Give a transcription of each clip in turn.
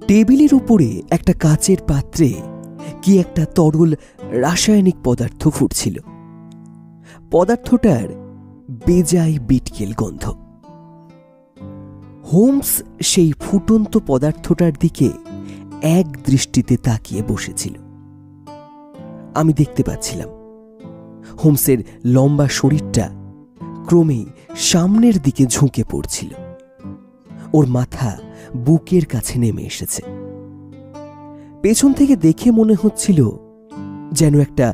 টেবিলের উপরে একটা কাচের পাত্রে কি একটা তরল রাসায়নিক পদার্থ ফুটছিল। পদার্থটার বেজায় বিটকেল গন্ধ। হোমস সেই ফুটন্ত পদার্থটার দিকে এক দৃষ্টিতে তাকিয়ে বসেছিল। আমি দেখতে পাচ্ছিলাম হোমসের লম্বা শরীরটা ক্রমেই সামনের দিকে ঝুঁকে পড়ছিল। ওর মাথা বুকের কাছে নেমে এসেছে। পেছন থেকে দেখে মনে হচ্ছিল যেন একটা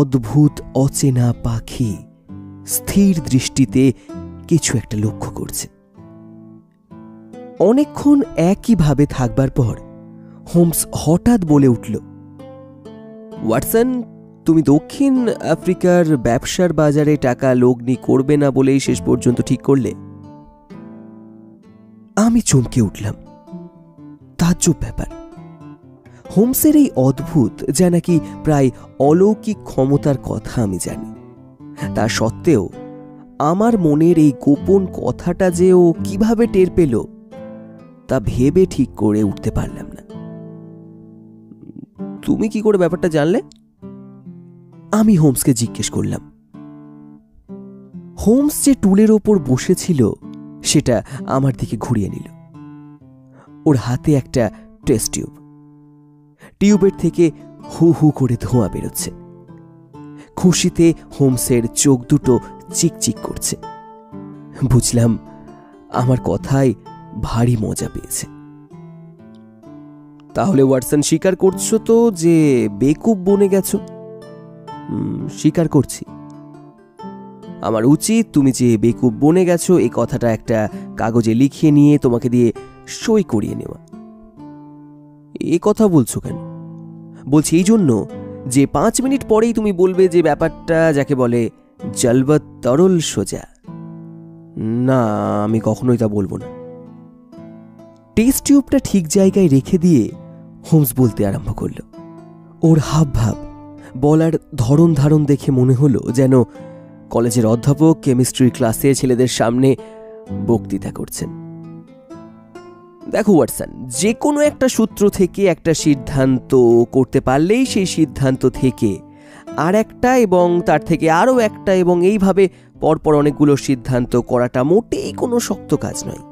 অদ্ভুত অচেনা পাখি স্থির দৃষ্টিতে কিছু একটা লক্ষ্য করছে। অনেকক্ষণ একইভাবে থাকবার পর হোমস হঠাৎ বলে উঠল, ওয়াটসন, তুমি দক্ষিণ আফ্রিকার ব্যবসার বাজারে টাকা লগ্নি করবে না বলেই শেষ পর্যন্ত ঠিক করলে? আমি চমকে উঠলাম। তাজ্জব ব্যাপার। হোমসের এই অদ্ভুত, যা নাকি প্রায় অলৌকিক ক্ষমতার কথা আমি জানি, তা সত্ত্বেও আমার মনের এই গোপন কথাটা যে ও কিভাবে টের পেল তা ভেবে ঠিক করে উঠতে পারলাম না। তুমি কি করে ব্যাপারটা জানলে? আমি হোমসকে জিজ্ঞেস করলাম। হোমস যে টুলের ওপর বসেছিল সেটা আমার দিকে ঘুরিয়ে নিল। ওর হাতে একটা টেস্ট টিউব। টিউবের থেকে হু হু করে ধোঁয়া বেরোচ্ছে। খুশিতে হোমসের চোখ দুটো চিকচিক করছে। বুঝলাম আমার কথায় ভারী মজা পেয়েছে। তাহলে ওয়াটসন, স্বীকার করছো তো যে বেকুব বনে গেছো? স্বীকার করছি। আমার উচিত তুমি যে বেকুব বনে গেছো এই কথাটা একটা কাগজে লিখিয়ে নিয়ে তোমাকে দিয়ে সই করিয়ে নেওয়া। এ কথা বলছো কেন? বলছি এই জন্য যে 5 মিনিট পরেই তুমি বলবে যে ব্যাপারটা যাকে বলে জলবৎ তরল সোজা। না, আমি কখনোই তা বলবো না। টেস্ট টিউবটা ঠিক জায়গায় রেখে দিয়ে হোমস বলতে আরম্ভ করল। ওর হাবভাব, বলার ধরন ধারণ দেখে মনে হলো যেন কলেজের অধ্যাপক কেমিস্ট্রির ক্লাসে ছেলেদের সামনে বক্তৃতা করছেন। দেখো ওয়াটসন, যে কোনো একটা সূত্র থেকে একটা সিদ্ধান্ত করতে পারলেই সেই সিদ্ধান্ত থেকে আর একটা এবং তার থেকে আরও একটা এবং এইভাবে পরপর অনেকগুলো সিদ্ধান্ত করাটা মোটেই কোনো শক্ত কাজ নয়।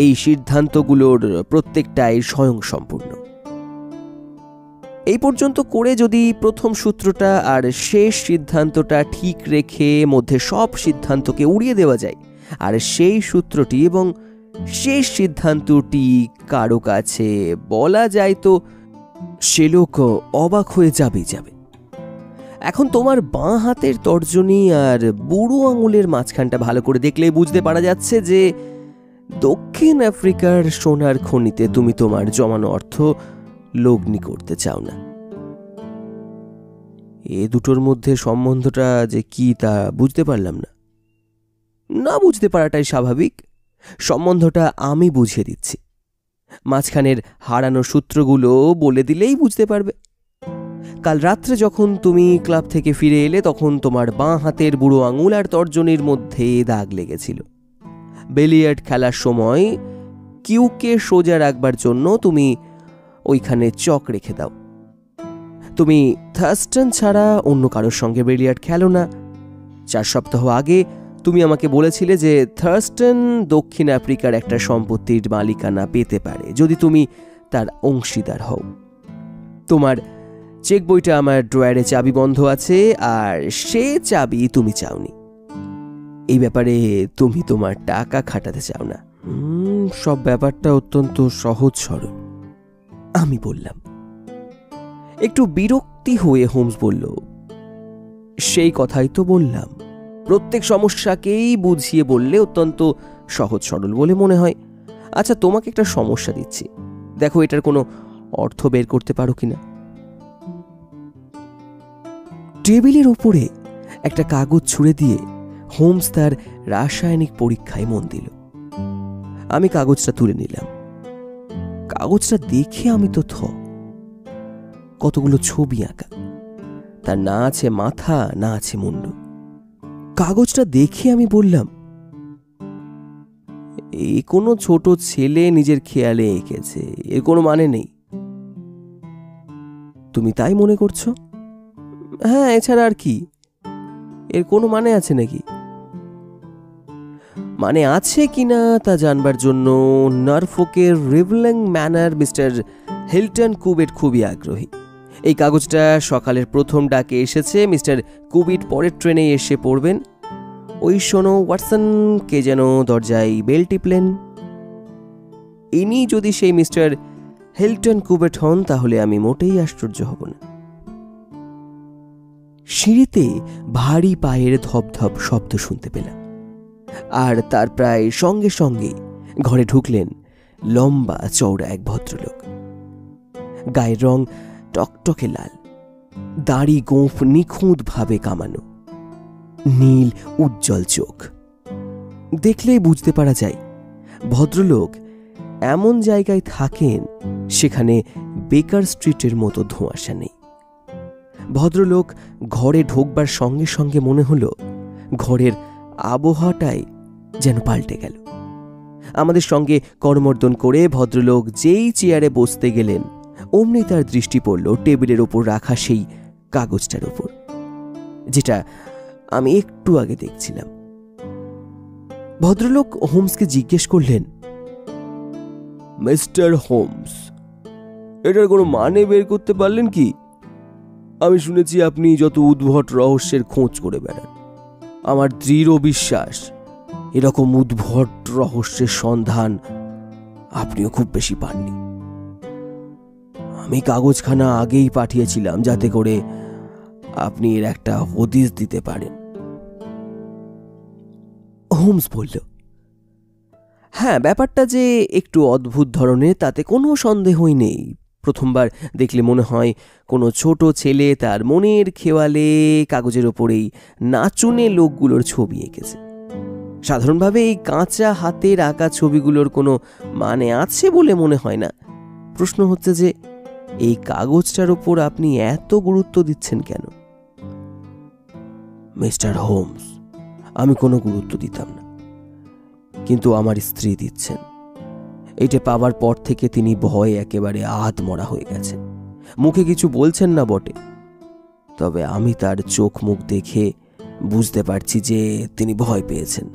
এই সিদ্ধান্তগুলোর প্রত্যেকটাই স্বয়ংসম্পূর্ণ। এই পর্যন্ত করে যদি প্রথম সূত্রটা আর শেষ সিদ্ধান্তটা ঠিক রেখে মধ্যে সব সিদ্ধান্তকে উড়িয়ে দেওয়া যায়, আর সেই সূত্রটি এবং শেষ সিদ্ধান্তটি কারো কাছে বলা যায়, তো সে লোক অবাক হয়ে যাবেই যাবে। এখন তোমার বাঁ হাতের তর্জনী আর বুড়ো আঙুলের মাঝখানটা ভালো করে দেখলেই বুঝতে পারা যাচ্ছে যে দক্ষিণ আফ্রিকার সোনার খনিতে তুমি তোমার জমানো অর্থ লগ্নি করতে চাও না। এ দুটোর মধ্যে সম্বন্ধটা যে কি তা বুঝতে পারলাম না। না বুঝতে পারাটাই স্বাভাবিক। সম্বন্ধটা আমি বুঝিয়ে দিচ্ছি। মাঝখানের হারানো সূত্রগুলো বলে দিলেই বুঝতে পারবে। কাল রাত্রে যখন তুমি ক্লাব থেকে ফিরে এলে তখন তোমার বাঁ হাতের বুড়ো আঙুল আর তর্জনীর মধ্যে দাগ লেগেছিল। বিলিয়ার্ড খেলার সময় কিউকে সোজা রাখবার জন্য তুমি ওইখানে চক রেখে দাও। তুমি থার্স্টন ছাড়া অন্য কারোর সঙ্গে বিলিয়ার্ড খেলো না। 4 সপ্তাহ আগে তুমি আমাকে বলেছিলে যে থার্স্টন দক্ষিণ আফ্রিকার একটা সম্পত্তির মালিকানা পেতে পারে যদি তুমি তার অংশীদার হও। তোমার চেক বইটা আমার ড্রয়ারে চাবি বন্ধ আছে, আর সে চাবি তুমি চাওনি। এই ব্যাপারে তুমি তোমার টাকা খাটাতে চাও না। সব ব্যাপারটা অত্যন্ত সহজ সরল, আমি বললাম। একটু বিরক্তি হয়ে হোমস বলল, সেই কথাই তো বললাম। প্রত্যেক সমস্যাকেই বুঝিয়ে বললে অত্যন্ত সহজ সরল বলে মনে হয়। আচ্ছা, তোমাকে একটা সমস্যা দিচ্ছি, দেখো এটার কোনো অর্থ বের করতে পারো কিনা। টেবিলের উপরে একটা কাগজ ছুঁড়ে দিয়ে হোমস তার রাসায়নিক পরীক্ষায় মন দিল। আমি কাগজটা তুলে নিলাম। কাগজটা দেখে আমি তো কতগুলো ছবি আঁকা, তার না আছে মাথা না আছে মুন্ডু। কাগজটা দেখে আমি বললাম, এই কোনো ছোট ছেলে নিজের খেয়ালে এঁকেছে, এর কোনো মানে নেই। তুমি তাই মনে করছো? হ্যাঁ, এছাড়া আর কি? এর কোনো মানে আছে নাকি? মানে আছে কিনা তা জানবার জন্য নরফোকের রিভলিং ম্যানার মিস্টার হিল্টন কুবেট খুবই আগ্রহী। এই কাগজটা সকালের প্রথম ডাকে এসেছে। মিস্টার কুবিট পরের ট্রেনে এসে পড়বেন। ওই শোনো ওয়াটসন, কে যেন দরজায় বেল টিপলেন। ইনি যদি সেই মিস্টার হিল্টন কুবেট হন তাহলে আমি মোটেই আশ্চর্য হব না। সিঁড়িতে ভারী পায়ের ধপধপ শব্দ শুনতে পেলাম, আর তার প্রায় সঙ্গে সঙ্গে ঘরে ঢুকলেন লম্বা চওড়া এক ভদ্রলোক। গায়ের রং টকটকে লাল, দাড়ি গোঁফ নিখুঁতভাবে কামানো, নীল উজ্জ্বল চোখ। দেখলেই বুঝতে পারা যায় ভদ্রলোক এমন জায়গায় থাকেন সেখানে বেকার স্ট্রিটের মতো ধোঁয়াশা নেই। ভদ্রলোক ঘরে ঢোকবার সঙ্গে সঙ্গে মনে হলো ঘরের আবহাওয়াটাই যেন পাল্টে গেল। আমাদের সঙ্গে করমর্দন করে ভদ্রলোক যেই চেয়ারে বসতে গেলেন অমনি তার দৃষ্টি পড়ল টেবিলের ওপর রাখা সেই কাগজটার ওপর, যেটা আমি একটু আগে দেখছিলাম। ভদ্রলোক হোমসকে জিজ্ঞেস করলেন, মিস্টার হোমস, এটার কোনো মানে বের করতে পারলেন কি? আমি শুনেছি আপনি যত উদ্ভট রহস্যের খোঁজ করে বেড়ান। আমার দৃঢ় বিশ্বাস এরকম উদ্ভট রহস্যের সন্ধান আপনিও খুব বেশি পাননি। আমি কাগজখানা আগেই পাঠিয়েছিলাম যাতে করে আপনি এর একটা হদিস দিতে পারেন। হোমস বলল, হ্যাঁ, ব্যাপারটা যে একটু অদ্ভুত ধরনের তাতে কোনো সন্দেহই নেই। প্রথমবার দেখলে মনে হয় কোনো ছোট ছেলে তার মনের খেয়ালে কাগজের ওপরেই নাচুনে লোকগুলোর ছবি এঁকেছে। সাধারণভাবে এই কাঁচা হাতের আঁকা ছবিগুলোর কোনো মানে আছে বলে মনে হয় না। প্রশ্ন হচ্ছে যে এই কাগজটার ওপর আপনি এত গুরুত্ব দিচ্ছেন কেন? মিস্টার হোমস, আমি কোনো গুরুত্ব দিতাম না, কিন্তু আমার স্ত্রী দিচ্ছেন। এইটা পাওয়ার পর থেকে তিনি ভয়ে একেবারে আধমরা হয়ে গেছেন। মুখে কিছু বলছেন না বটে, তবে আমি তার চোখ মুখ দেখে বুঝতে পারছি যে তিনি ভয় পেয়েছেন,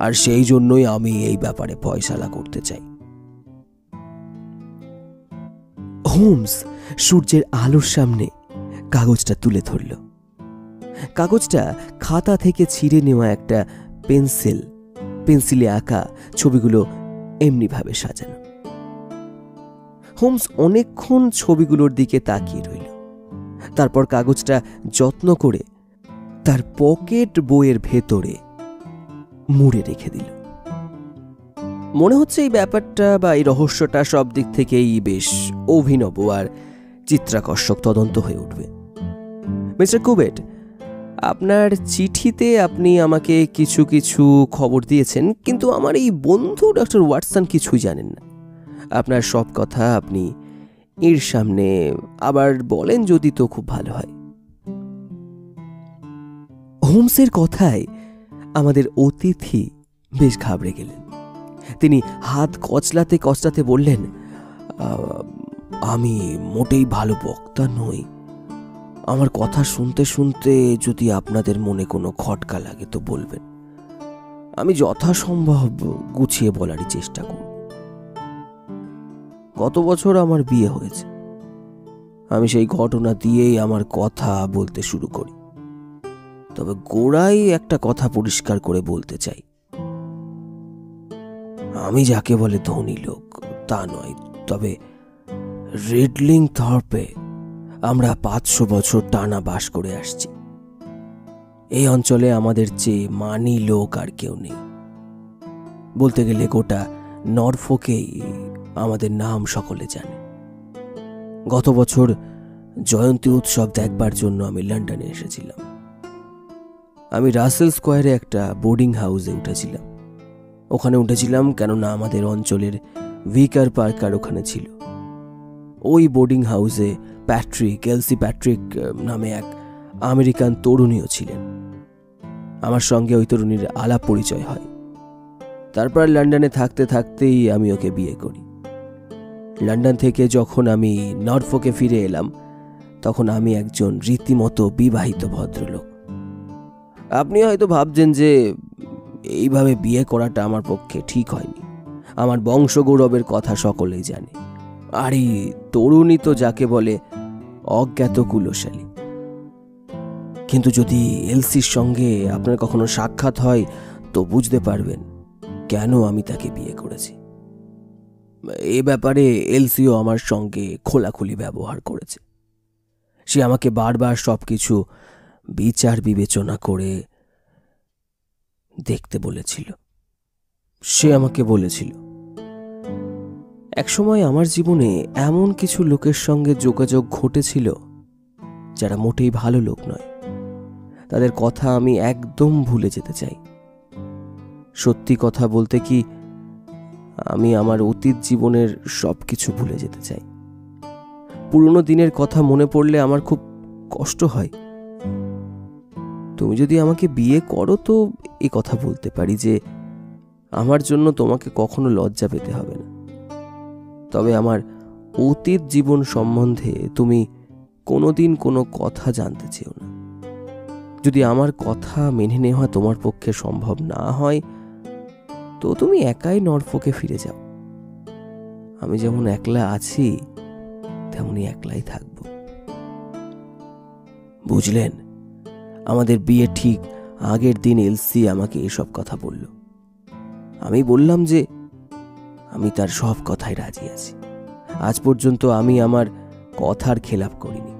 আর সেই জন্যই আমি এই ব্যাপারে ফয়সালা করতে চাই। হোমস সূর্যের আলোর সামনে কাগজটা তুলে ধরল। কাগজটা খাতা থেকে ছিঁড়ে নেওয়া একটা পেন্সিলে আঁকা ছবিগুলো এমনিভাবে সাজানো। হোমস অনেকক্ষণ ছবিগুলোর দিকে তাকিয়ে রইল। তারপর কাগজটা যত্ন করে তার পকেট বইয়ের ভেতরে মুড়ে রেখে দিল। মনে হচ্ছে এই ব্যাপারটা বা এই রহস্যটা সব দিক থেকেই বেশ অভিনব আর চিত্রাকর্ষক তদন্ত হয়ে উঠবে। মিস্টার কুবেট, আপনার চিঠিতে আপনি আমাকে কিছু কিছু খবর দিয়েছেন, কিন্তু আমার এই বন্ধু ডক্টর ওয়াটসন কিছুই জানেন না। আপনার সব কথা আপনি এর সামনে আবার বলেন যদি তো খুব ভালো হয়। হোমসের কথায় আমাদের অতিথি বেশ ঘাবড়ে গেলেন। তিনি হাত কচলাতে কচলাতে বললেন, আমি মোটেই ভালো বক্তা নই। আমার কথা শুনতে শুনতে যদি আপনাদের মনে কোনো খটকা লাগে তো বলবেন, আমি যথাসম্ভব গুছিয়ে বলারই চেষ্টা করব। গত বছর আমার বিয়ে হয়েছে। আমি সেই ঘটনা দিয়েই আমার কথা বলতে শুরু করি, তবে গোড়ায় একটা কথা পরিষ্কার করে বলতে চাই। আমি যাকে বলে ধনী লোক তা নয়, তবে রেডলিং থর্পে আমরা 500 বছর টানা বাস করে আসছি। এই অঞ্চলে আমাদের চেয়ে মানি লোক আর কেউ নেই। বলতে গেলে গোটা নরফোকেই আমাদের নাম সকলে জানে। গত বছর জয়ন্তী উৎসব দেখবার জন্য আমি লন্ডনে এসেছিলাম। আমি রাসেল স্কোয়ারে একটা বোর্ডিং হাউসে উঠেছিলাম। ওখানে উঠেছিলাম কেননা আমাদের অঞ্চলের ভিকার পার্কার ওখানে ছিল। ওই বোর্ডিং হাউসে এলসি প্যাট্রিক নামে এক আমেরিকান তরুণীও ছিলেন। আমার সঙ্গে ওই তরুণীর আলাপ পরিচয় হয়। তারপর লন্ডনে থাকতে থাকতেই আমি ওকে বিয়ে করি। লন্ডন থেকে যখন আমি নরফোকে ফিরে এলাম, তখন আমি একজন রীতিমতো বিবাহিত ভদ্রলোক। আপনি হয়তো ভাবছেন যে এইভাবে বিয়ে করাটা আমার পক্ষে ঠিক হয়নি। আমার বংশগৌরবের কথা সকলেই জানে, আর এই তরুণী তো যাকে বলে অজ্ঞাত কুলশালী। কিন্তু যদি এলসির সঙ্গে আপনার কখনো সাক্ষাৎ হয় তো বুঝতে পারবেন কেন আমি তাকে বিয়ে করেছি। এ ব্যাপারে এলসিও আমার সঙ্গে খোলাখুলি ব্যবহার করেছে। সে আমাকে বারবার সবকিছু বিচার বিবেচনা করে দেখতে বলেছিল। সে আমাকে বলেছিল, একসময় আমার জীবনে এমন কিছু লোকের সঙ্গে যোগাযোগ ঘটেছিল যারা মোটেই ভালো লোক নয়। তাদের কথা আমি একদম ভুলে যেতে চাই। সত্যি কথা বলতে কি, আমি আমার অতীত জীবনের সবকিছু ভুলে যেতে চাই। পুরনো দিনের কথা মনে পড়লে আমার খুব কষ্ট হয়। তুমি যদি আমাকে বিয়ে করো তো এই কথা বলতে পারি যে আমার জন্য তোমাকে কখনো লজ্জা পেতে হবে না। তবে আমার অতীত জীবন সম্বন্ধে তুমি কোনোদিন কোনো কথা জানতে চেও না। যদি আমার কথা মেনে নেওয়া তোমার পক্ষে সম্ভব না হয় তো তুমি একাই নরফোকে ফিরে যাও। আমি যেমন একলা আছি তেমনি একলাই থাকব। বুঝলেন, আমাদের বিয়ে ঠিক আগের দিন এলসি আমাকে এসব কথা বলল। আমি বললাম যে আমি তার সব কথায় রাজি আছি। আজ পর্যন্ত আমি আমার কথার খেলাপ করিনি।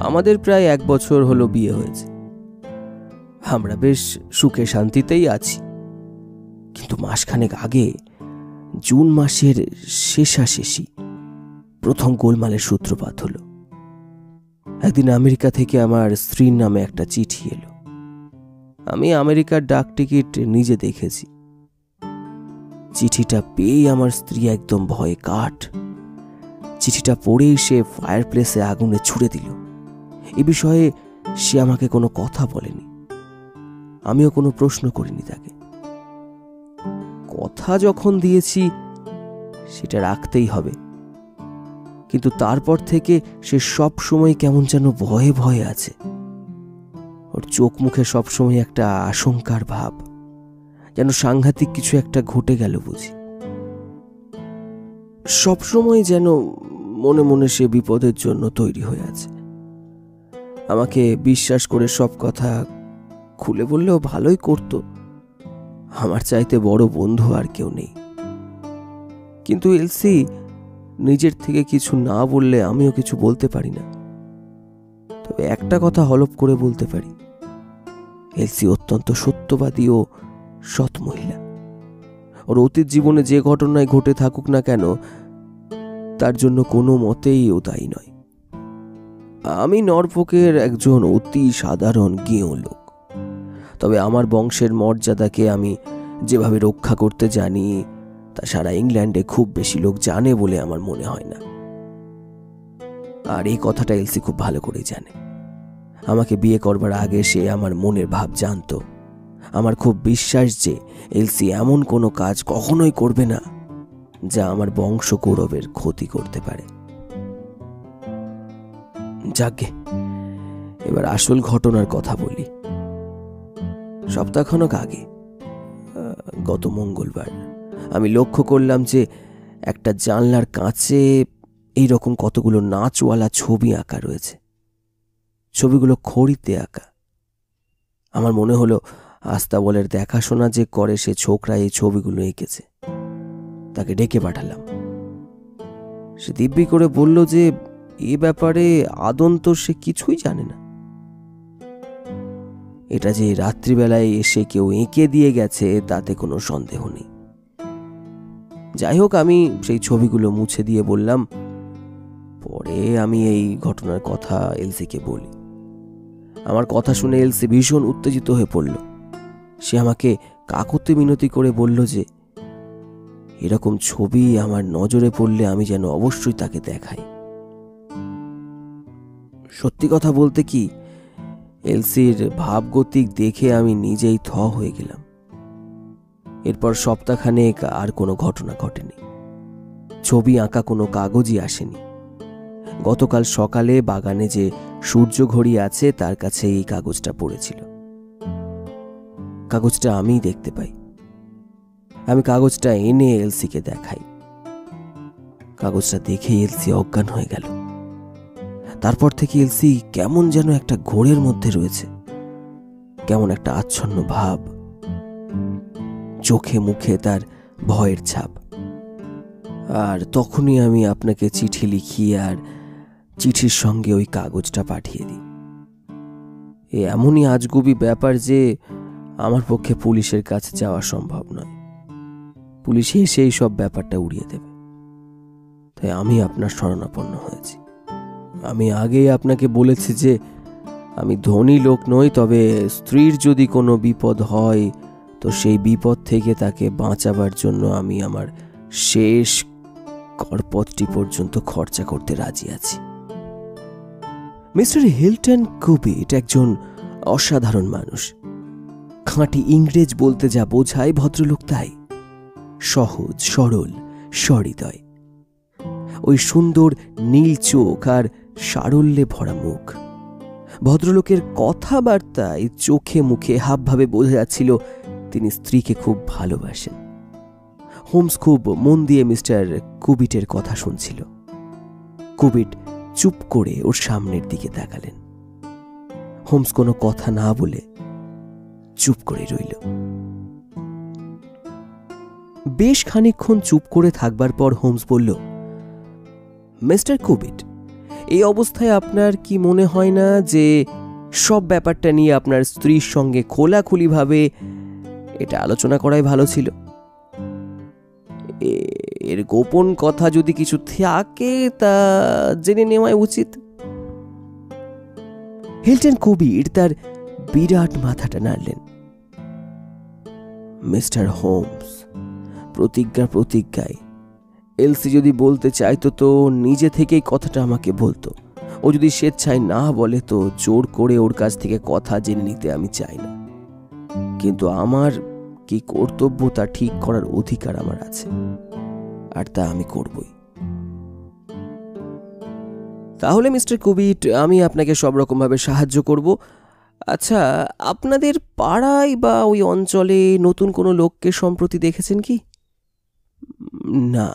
আমাদের প্রায় 1 বছর হলো বিয়ে হয়েছে। আমরা বেশ সুখে শান্তিতেই আছি। কিন্তু মাসখানেক আগে, জুন মাসের শেষাশেষি, প্রথম গোলমালের সূত্রপাত হলো। একদিন আমেরিকা থেকে আমার স্ত্রীর নামে একটা চিঠি এলো। আমি আমেরিকার ডাক টিকিট নিজে দেখেছি। চিঠিটা পেয়েই আমার স্ত্রী একদম ভয়ে কাঠ। চিঠিটা পড়েই সে ফায়ার প্লেসে আগুনে ছুড়ে দিল। এ বিষয়ে সে আমাকে কোনো কথা বলেনি, আমিও কোনো প্রশ্ন করিনি তাকে। কথা যখন দিয়েছি সেটা রাখতেই হবে। কিন্তু তারপর থেকে সে সব সময় কেমন যেন ভয়ে ভয়ে আছে। ওর চোখ মুখে সবসময় একটা আশঙ্কার ভাব, যেন সাংঘাতিক কিছু একটা ঘটে গেল বুঝি। সবসময় যেন মনে মনে সে বিপদের জন্য তৈরি হয়ে আছে। আমাকে বিশ্বাস করে সব কথা খুলে বললেও ভালোই করত। আমার চাইতে বড় বন্ধু আর কেউ নেই। কিন্তু এলসি নিজের থেকে কিছু না বললে আমিও কিছু বলতে পারি না। তবে একটা কথা হলফ করে বলতে পারি, এলসি অত্যন্ত সত্যবাদী ও সৎ মহিলা। ওর অতীত জীবনে যে ঘটনায় ঘটে থাকুক না কেন, তার জন্য কোনো মতেই ও দায়ী নয়। আমি নরফোকের একজন অতি সাধারণ গেঁয়ো লোক। তবে আমার বংশের মর্যাদাকে আমি যেভাবে রক্ষা করতে জানি তা সারা ইংল্যান্ডে খুব বেশি লোক জানে বলে আমার মনে হয় না। আর এই কথাটা এলসি খুব ভালো করেই জানে। আমাকে বিয়ে করবার আগে সে আমার মনের ভাব জানতো। আমার খুব বিশ্বাস যে এলসি এমন কোনো কাজ কখনোই করবে না যা আমার বংশ গৌরবের ক্ষতি করতে পারে। যাকে এবার আসল ঘটনার কথা বলি। সপ্তাহখানেক আগে, গত মঙ্গলবার, আমি লক্ষ্য করলাম যে একটা জানলার কাঁচে এইরকম কতগুলো নাচওয়ালা ছবি আঁকা রয়েছে। ছবিগুলো খড়িতে আঁকা। আমার মনে হলো আস্তাবলের দেখাশোনা যে করে সে ছোকরা এই ছবিগুলো এঁকেছে। তাকে ডেকে পাঠালাম। সে দিব্যি করে বলল যে এ ব্যাপারে আদন্ত সে কিছুই জানে না। এটা যে রাত্রিবেলায় এসে কেউ এঁকে দিয়ে গেছে তাতে কোনো সন্দেহ নেই। যাই হোক, আমি সেই ছবিগুলো মুছে দিয়ে বললাম, পরে আমি এই ঘটনার কথা এলসিকে বলি। আমার কথা শুনে এলসি ভীষণ উত্তেজিত হয়ে পড়ল। সে আমাকে কাকুতি মিনতি করে বলল যে এরকম ছবি আমার নজরে পড়লে আমি যেন অবশ্যই তাকে দেখাই। সত্যি কথা বলতে কি, এলসির ভাবগতিক দেখে আমি নিজেই থ হয়ে গেলাম। এরপর সপ্তাহখানেক আর কোনো ঘটনা ঘটেনি। ছবি আঁকা কোনো কাগজই আসেনি। গতকাল সকালে বাগানে যে সূর্য ঘড়ি আছে তার কাছে এই কাগজটা পড়েছিল। কাগজটা আমিই দেখতে পাই। আমি কাগজটা এনে এলসিকে দেখাই। কাগজটা দেখে এলসি অজ্ঞান হয়ে গেল। তারপর থেকে এলসি কেমন যেন একটা ঘোরের মধ্যে রয়েছে, কেমন একটা আচ্ছন্ন ভাব, চোখে মুখে তার ভয়ের ছাপ। আর তখনই আমি আপনাকে চিঠি লিখি আর চিঠির সঙ্গে ওই কাগজটা পাঠিয়ে দিই। এমনই আজগুবি ব্যাপার যে আমার পক্ষে পুলিশের কাছে যাওয়া সম্ভব নয়। পুলিশ এসে সব ব্যাপারটা উড়িয়ে দেবে। তাই আমি আপনার শরণাপন্ন হয়েছি। আমি আগেই আপনাকে বলেছি যে আমি ধনী লোক নই, তবে স্ত্রীর যদি কোনো বিপদ হয় তো সেই বিপদ থেকে তাকে বাঁচাবার জন্য আমি আমার শেষ করপথটি পর্যন্ত খরচা করতে রাজি আছি। মিস্টার হিলটন কুবিট একজন অসাধারণ মানুষ। খাঁটি ইংরেজ বলতে যা বোঝায় ভদ্রলোক তাই। সহজ, সরল, সহৃদয়। ওই সুন্দর নীল চোখ আর সারল্যে ভরা মুখ। ভদ্রলোকের কথাবার্তায়, চোখে মুখে হাবভাবে বোঝা যাচ্ছিল তিনি স্ত্রীকে খুব ভালোবাসেন। হোমস খুব মন দিয়ে মিস্টার কুবিটের কথা শুনছিল। কুবিট চুপ করে ওর সামনের দিকে তাকালেন। হোমস কোনো কথা না বলে চুপ করে রইল। বেশ খানিকক্ষণ চুপ করে থাকবার পর হোমস বলল, মিস্টার কুবিট, এই অবস্থায় আপনার কি মনে হয় না যে সব ব্যাপারটা নিয়ে আপনার স্ত্রীর সঙ্গে খোলাখুলিভাবে এটা আলোচনা করাই ভালো ছিল? এর গোপন কথা যদি কিছু থাকে তা জেনে নেওয়াই উচিত। হিলটন কুবিট তার বিরাট মাথাটা নাড়লেন। মিস্টার হোমস, প্রতিজ্ঞায় এলসি যদি বলতে চাইতো তো নিজে থেকেই কথাটা আমাকে বলতো। ও যদি স্বেচ্ছায় না বলে তো জোর করে ওর কাছ থেকে কথা জেনে নিতে আমি চাই না। কিন্তু আমার কি কর্তব্য তা ঠিক করার অধিকার আমার আছে, আর তা আমি করবই। তাহলে মিস্টার কুবিট, আমি আপনাকে সব রকম ভাবে সাহায্য করব। আচ্ছা, আপনাদের পাড়ায় বা ওই অঞ্চলে নতুন কোনো লোককে সম্প্রতি দেখেছেন কি? না।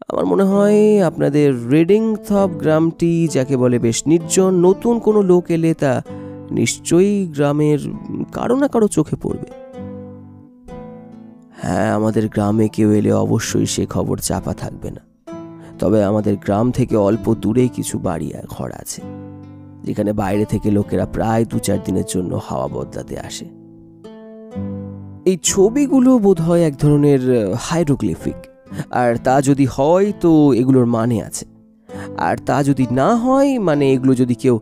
আমার মনে হয় আপনাদের রেডিংথপ গ্রামটি যাকে বলে বেশ নির্জন। নতুন কোনো লোক এলে তা নিশ্চয়ই গ্রামের কারো না কারো চোখে পড়বে। হ্যাঁ, আমাদের গ্রামে কেউ এলে অবশ্যই সে খবর চাপা থাকবে না। তবে আমাদের গ্রাম থেকে অল্প দূরেই কিছু বাড়ি আর ঘর আছে, যেখানে বাইরে থেকে লোকেরা প্রায় 2-4 দিনের জন্য হাওয়া বদলাতে আসে। এই ছবিগুলো বোধহয় এক ধরনের হাইরোগ্লিফিক, আর তা যদি হয় তো এগুলোর মানে আছে, আর তা যদি না হয়, মানে এগুলো যদি কেউ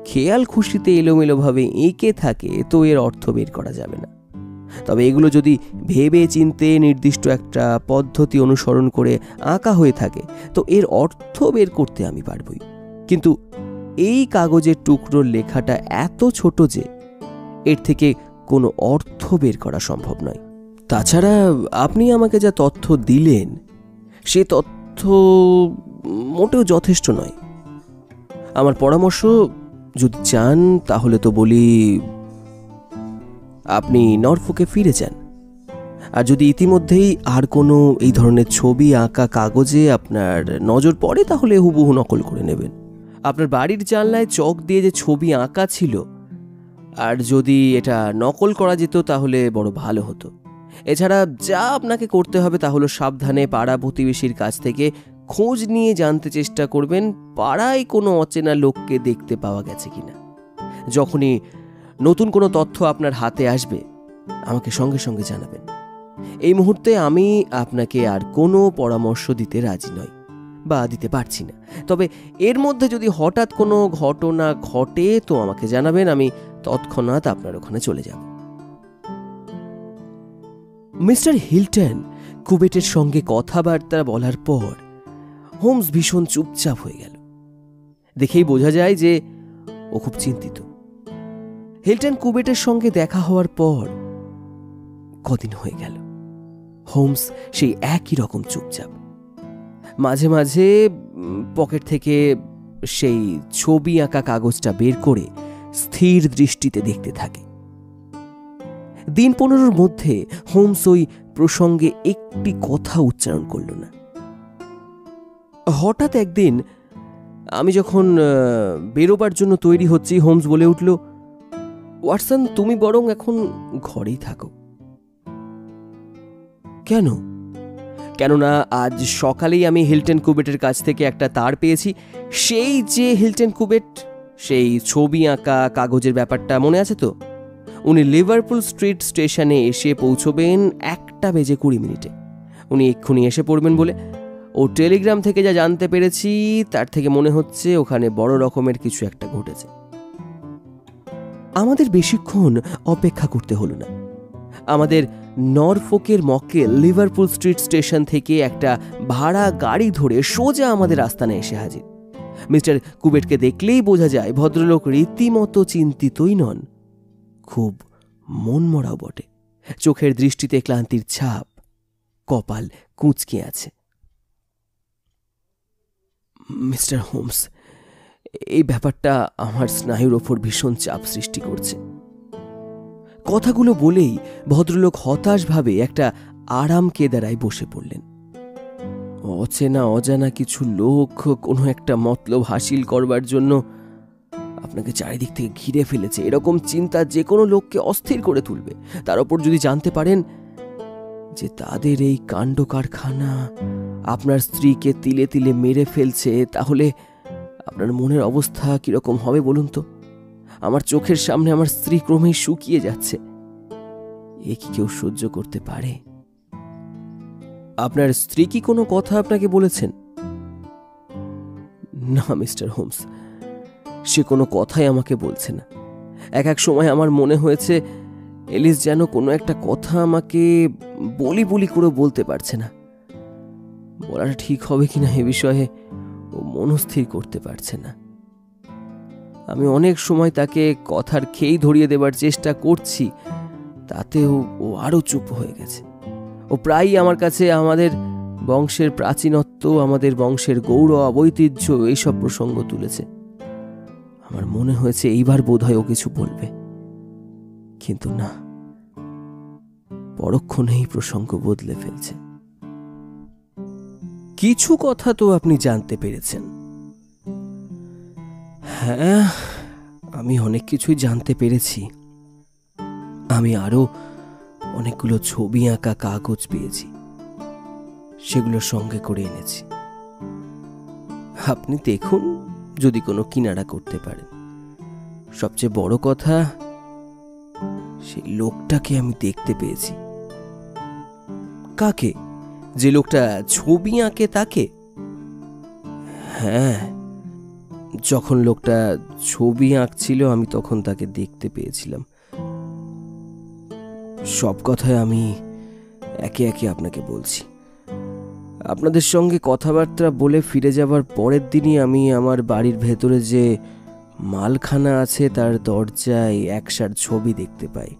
খেয়াল খুশিতে এলোমেলোভাবে এঁকে থাকে তো এর অর্থ বের করা যাবে না। তবে এগুলো যদি ভেবে চিনতে নির্দিষ্ট একটা পদ্ধতি অনুসরণ করে আঁকা হয়ে থাকে তো এর অর্থ বের করতে আমি পারবই। কিন্তু এই কাগজের টুকরোর লেখাটা এত ছোট যে এর থেকে কোনো অর্থ বের করা সম্ভব নয়। তাছাড়া আপনি আমাকে যা তথ্য দিলেন সে তথ্য মোটেও যথেষ্ট নয়। আমার পরামর্শ, যদি চান তাহলে তো বলি আপনি নরফোকে ফিরে যান। আর যদি ইতিমধ্যেই আর কোনো এই ধরনের ছবি আঁকা কাগজে আপনার নজর পড়ে তাহলে হুবহু নকল করে নেবেন। আপনার বাড়ির জানলায় চক দিয়ে যে ছবি আঁকা ছিল, আর যদি এটা নকল করা যেত তাহলে বড় ভালো হতো। এছাড়া যা আপনাকে করতে হবে তা হলো সাবধানে পাড়া প্রতিবেশীর কাছ থেকে খোঁজ নিয়ে জানতে চেষ্টা করবেন পাড়ায় কোনো অচেনা লোককে দেখতে পাওয়া গেছে কিনা। যখনই নতুন কোনো তথ্য আপনার হাতে আসবে আমাকে সঙ্গে সঙ্গে জানাবেন। এই মুহূর্তে আমি আপনাকে আর কোনো পরামর্শ দিতে রাজি নই বা দিতে পারছি না। তবে এর মধ্যে যদি হঠাৎ কোনো ঘটনা ঘটে তো আমাকে জানাবেন, আমি তৎক্ষণাৎ আপনার ওখানে চলে যাব। মিস্টার হিলটন কুবেটের সঙ্গে কথাবার্তা বলার পর হোমস ভীষণ চুপচাপ হয়ে গেল। দেখেই বোঝা যায় যে ও খুব চিন্তিত। হিলটন কুবেটের সঙ্গে দেখা হওয়ার পর কদিন হয়ে গেল, হোমস সেই একই রকম চুপচাপ। মাঝে মাঝে পকেট থেকে সেই ছবি আঁকা কাগজটা বের করে স্থির দৃষ্টিতে দেখতে থাকে। দিন 15 মধ্যে হোমস ওই প্রসঙ্গে একটি কথা উচ্চারণ করল না। হঠাৎ একদিন আমি যখন বেরোবার জন্য তৈরি হচ্ছি, হোমস বলে উঠল, ওয়াটসন, তুমি বরং এখন ঘরেই থাকো। কেন? কেননা আজ সকালেই আমি হিলটন কুবেটের কাছ থেকে একটা তার পেয়েছি। সেই যে হিলটন কুবেট, সেই ছবি আঁকা কাগজের ব্যাপারটা মনে আছে তো? উনি লিভারপুল স্ট্রিট স্টেশনে এসে পৌঁছবেন 1:20 উনি এক্ষুনি এসে পড়বেন বলে। ও টেলিগ্রাম থেকে যা জানতে পেরেছি তার থেকে মনে হচ্ছে ওখানে বড় রকমের কিছু একটা ঘটেছে। আমাদের বেশিক্ষণ অপেক্ষা করতে হলো না। আমাদের নরফোকের মক্কেল লিভারপুল স্ট্রিট স্টেশন থেকে একটা ভাড়া গাড়ি ধরে সোজা আমাদের আস্তানে এসে হাজির। মিস্টার কুবেটকে দেখলেই বোঝা যায় ভদ্রলোক রীতিমতো চিন্তিতই নন, খুব মনমরাও বটে। চোখের দৃষ্টিতে ক্লান্তির ছাপ, কপাল কুঁচকে আছে। মিস্টার হোমস, এই ব্যাপারটা আমার স্নায়ুর ওপর ভীষণ চাপ সৃষ্টি করছে। কথাগুলো বলেই ভদ্রলোক হতাশভাবে একটা আরাম কেদারায় বসে পড়লেন। অচেনা অজানা কিছু লোক কোনো একটা মতলব হাসিল করবার জন্য আপনাকে চারিদিক থেকে ঘিরে ফেলেছে, এরকম চিন্তা যে কোনো লোককে অস্থির করে তুলবে। তার উপর যদি জানতে পারেন যে তাদের এই কাণ্ড কারখানা আপনার স্ত্রীকে তিলে তিলে মেরে ফেলছে, তাহলে আপনার মনের অবস্থা কিরকম হবে বলুন তো? আমার চোখের সামনে আমার স্ত্রী ক্রমেই শুকিয়ে যাচ্ছে। এ কি কেউ সহ্য করতে পারে? আপনার স্ত্রী কি কোনো কথা আপনাকে বলেছেন? না মিস্টার হোমস, সে কোনো কথাই আমাকে বলছে না। এক এক সময় আমার মনে হয়েছে এলিস যেন কোনো একটা কথা আমাকে বলি বলি করে বলতে পারছে না। বলাটা ঠিক হবে কিনা এ বিষয়ে ও মনস্থির করতে পারছে না। আমি অনেক সময় তাকে কথার খেই ধরিয়ে দেবার চেষ্টা করছি, তাতেও ও আরো চুপ হয়ে গেছে। ও প্রায়ই আমার কাছে আমাদের বংশের প্রাচীনত্ব, আমাদের বংশের গৌরব, ঐতিহ্য, এইসব প্রসঙ্গ তুলেছে। আমার মনে হয়েছে এইবার বোধহয় ও কিছু বলবে, কিন্তু না, পরক্ষণেই প্রসঙ্গ বদলে ফেলছে। কিছু কথা তো আপনি জানতে পেরেছেন। হ্যাঁ, আমি অনেক কিছুই জানতে পেরেছি। আমি আরো অনেকগুলো ছবি আঁকা কাগজ পেয়েছি, সেগুলো সঙ্গে করে এনেছি। আপনি দেখুন যদি কোনো কিনারা করতে পারেন। সবচেয়ে বড় কথা, সেই লোকটাকে আমি দেখতে পেয়েছি। কাকে? যে লোকটা ছবি আঁকে তাকে? হ্যাঁ, যখন লোকটা ছবি আঁকছিল আমি তখন তাকে দেখতে পেয়েছিলাম। সব কথাই আমি একে একে আপনাকে বলছি। আপনাদের সঙ্গে কথাবার্তা বলে ফিরে যাবার পরের দিনই আমি আমার বাড়ির ভেতরে যে মালখানা আছে তার দরজায় একসার ছবি দেখতে পাই।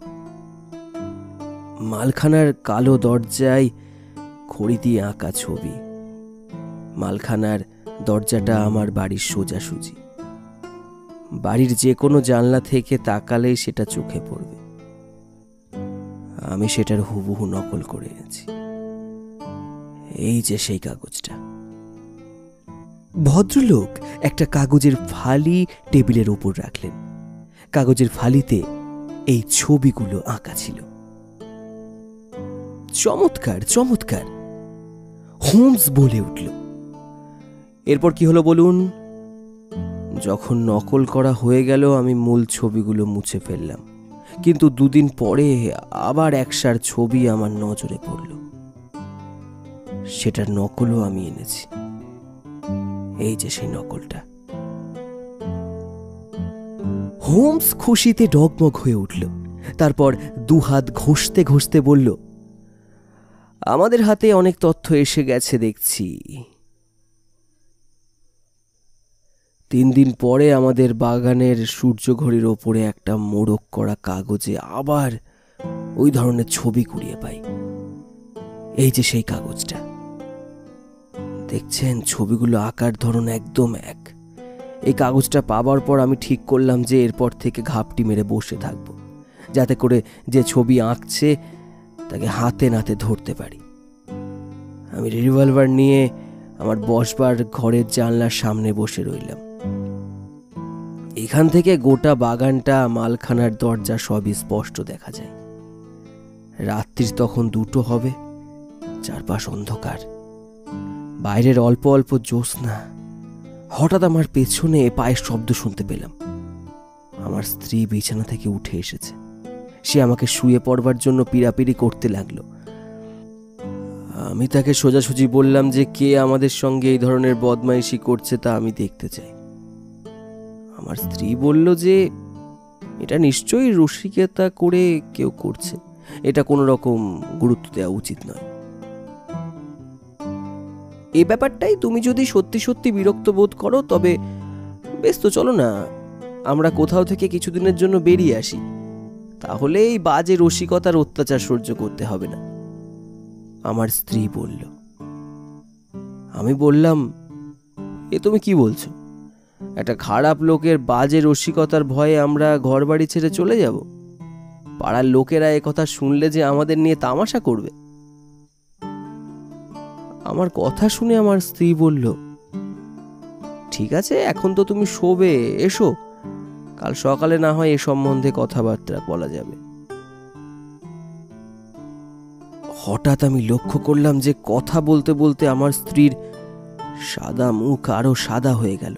মালখানার কালো দরজায় খড়ি দিয়ে আঁকা ছবি। মালখানার দরজাটা আমার বাড়ির সোজাসুজি। বাড়ির যে কোনো জানলা থেকে তাকালেই সেটা চোখে পড়বে। আমি সেটার হুবহু নকল করে এনেছি। এই যে সেই কাগজটা। ভদ্রলোক একটা কাগজের ফালি টেবিলের উপর রাখলেন। কাগজের ফালিতে এই ছবিগুলো আঁকা ছিল। চমৎকার, চমৎকার, হোমস বলে উঠল। এরপর কি হলো বলুন? যখন নকল করা হয়ে গেল আমি মূল ছবিগুলো মুছে ফেললাম, কিন্তু 2 দিন পরে আবার একসার ছবি আমার নজরে পড়ল। সেটার নকলও আমি এনেছি। এই যে সেই নকলটা। হোমস খুশিতে ডগমগ হয়ে উঠল। তারপর 2 হাত ঘষতে ঘষতে বলল, আমাদের হাতে অনেক তথ্য এসে গেছে দেখছি। 3 দিন পরে আমাদের বাগানের সূর্যঘড়ির ওপরে একটা মোড়ক করা কাগজে আবার ওই ধরনের ছবি কুড়িয়ে পাই। এই যে সেই কাগজটা দেখছেন, ছবিগুলো আকার ধরন একদম এক। এই কাগজটা পাবার পর আমি ঠিক করলাম যে এরপর থেকে ঘাপটি মেরে বসে থাকব, যাতে করে যে ছবি আঁকছে তাকে হাতে নাতে ধরতে পারি। আমি রিভলভার নিয়ে আমার বসবার ঘরের জানলার সামনে বসে রইলাম। এখান থেকে গোটা বাগানটা, মালখানার দরজা সবই স্পষ্ট দেখা যায়। রাত্রির তখন 2টো হবে, চারপাশ অন্ধকার, বাইরের অল্প অল্প জ্যোৎস্না। হঠাৎ আমার পেছনে পায়ের শব্দ শুনতে পেলাম। আমার স্ত্রী বিছানা থেকে উঠে এসেছে। সে আমাকে শুয়ে পড়বার জন্য পিড়াপিড়ি করতে লাগলো। আমি তাকে সোজাসুজি বললাম যে কে আমাদের সঙ্গে এই ধরনের বদমাইশি করছে তা আমি দেখতে চাই। আমার স্ত্রী বলল যে এটা নিশ্চয়ই রসিকতা করে কেউ করছে, এটা কোনো রকম গুরুত্ব দেওয়া উচিত নয়। এই ব্যাপারটাই তুমি যদি সত্যি সত্যি বিরক্ত বোধ করো তবে বেশ, তো চলো না আমরা কোথাও থেকে কিছুদিনের জন্য বেরিয়ে আসি, তাহলে এই বাজে রসিকতার অত্যাচার সহ্য করতে হবে না, আমার স্ত্রী বলল। আমি বললাম, এ তুমি কি বলছো? একটা খারাপ লোকের বাজে রসিকতার ভয়ে আমরা ঘর বাড়ি ছেড়ে চলে যাব? পাড়ার লোকেরা এ কথা শুনলে যে আমাদের নিয়ে তামাশা করবে। আমার কথা শুনে আমার স্ত্রী বলল, ঠিক আছে, এখন তো তুমি শোবে, এসো, কাল সকালে না হয় এ সম্বন্ধে কথাবার্তা বলা যাবে। হঠাৎ আমি লক্ষ্য করলাম যে কথা বলতে বলতে আমার স্ত্রীর সাদা মুখ আরো সাদা হয়ে গেল।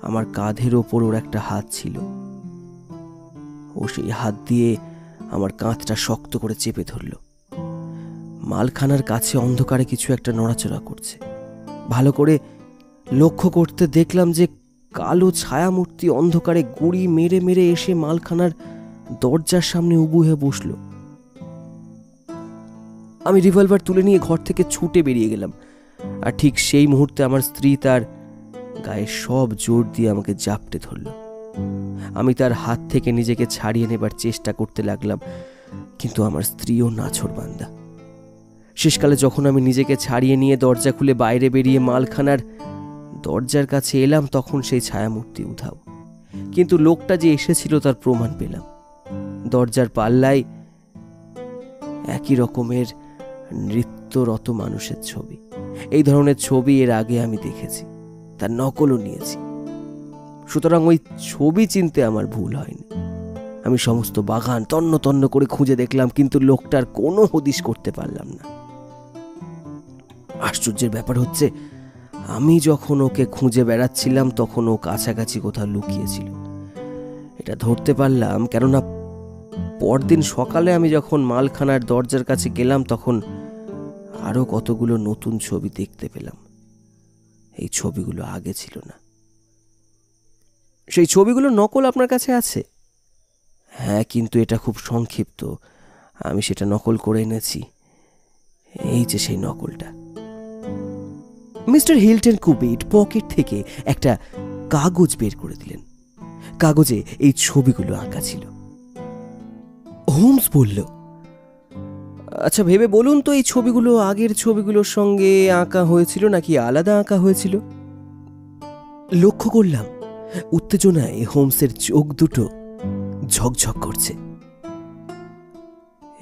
আমার কাঁধের ওপর ওর একটা হাত ছিল। ও সেই হাত দিয়ে আমার কাঁধটা শক্ত করে চেপে ধরল। মালখানার কাছে অন্ধকারে কিছু একটা নড়াচড়া করছে। ভালো করে লক্ষ্য করতে দেখলাম যে কালো ছায়ামূর্তি অন্ধকারে গুড়ি মেরে মেরে এসে মালখানার দরজার সামনে উবু হয়ে বসল। আমি রিভলভার তুলে নিয়ে ঘর থেকে ছুটে বেরিয়ে গেলাম। আর ঠিক সেই মুহূর্তে আমার স্ত্রী তার গায়ে সব জোর দিয়ে আমাকে জাপটে ধরল। আমি তার হাত থেকে নিজেকে ছাড়িয়ে নেবার চেষ্টা করতে লাগলাম, কিন্তু আমার স্ত্রীও নাছোড়বান্দা। শেষকালে যখন আমি নিজেকে ছাড়িয়ে নিয়ে দরজা খুলে বাইরে বেরিয়ে মালখানার দরজার কাছে এলাম, তখন সেই ছায়ামূর্তি উধাও। কিন্তু লোকটা যে এসেছিল তার প্রমাণ পেলাম। দরজার পাল্লায় একই রকমের নৃত্যরত মানুষের ছবি। এই ধরনের ছবি এর আগে আমি দেখেছি, তার নকলও নিয়েছি। সুতরাং ওই ছবি চিনতে আমার ভুল হয়নি। আমি সমস্ত বাগান তন্ন তন্ন করে খুঁজে দেখলাম, কিন্তু লোকটার কোনো হদিশ করতে পারলাম না। আশ্চর্যের ব্যাপার হচ্ছে, আমি যখন ওকে খুঁজে বেড়াচ্ছিলাম তখন ও কাছাকাছি কোথাও লুকিয়েছিল। এটা ধরতে পারলাম কেননা পরদিন সকালে আমি যখন মালখানার দরজার কাছে গেলাম তখন আরো কতগুলো নতুন ছবি দেখতে পেলাম। এই ছবিগুলো আগে ছিল না। সেই ছবিগুলো নকল আপনার কাছে আছে? হ্যাঁ, কিন্তু এটা খুব সংক্ষিপ্ত। আমি সেটা নকল করে এনেছি। এই যে সেই নকলটা। মিস্টার হিলটন কুপিট পকেট থেকে একটা কাগজ বের করে দিলেন। কাগজে এই ছবিগুলো আঁকা ছিল। হোমস বলল, আচ্ছা ভেবে বলুন তো, এই ছবিগুলো আগের ছবিগুলোর সঙ্গে আঁকা হয়েছিল নাকি আলাদা আঁকা হয়েছিল? লক্ষ্য করলাম উত্তেজনায় হোমসের চোখ দুটো ঝকঝক করছে।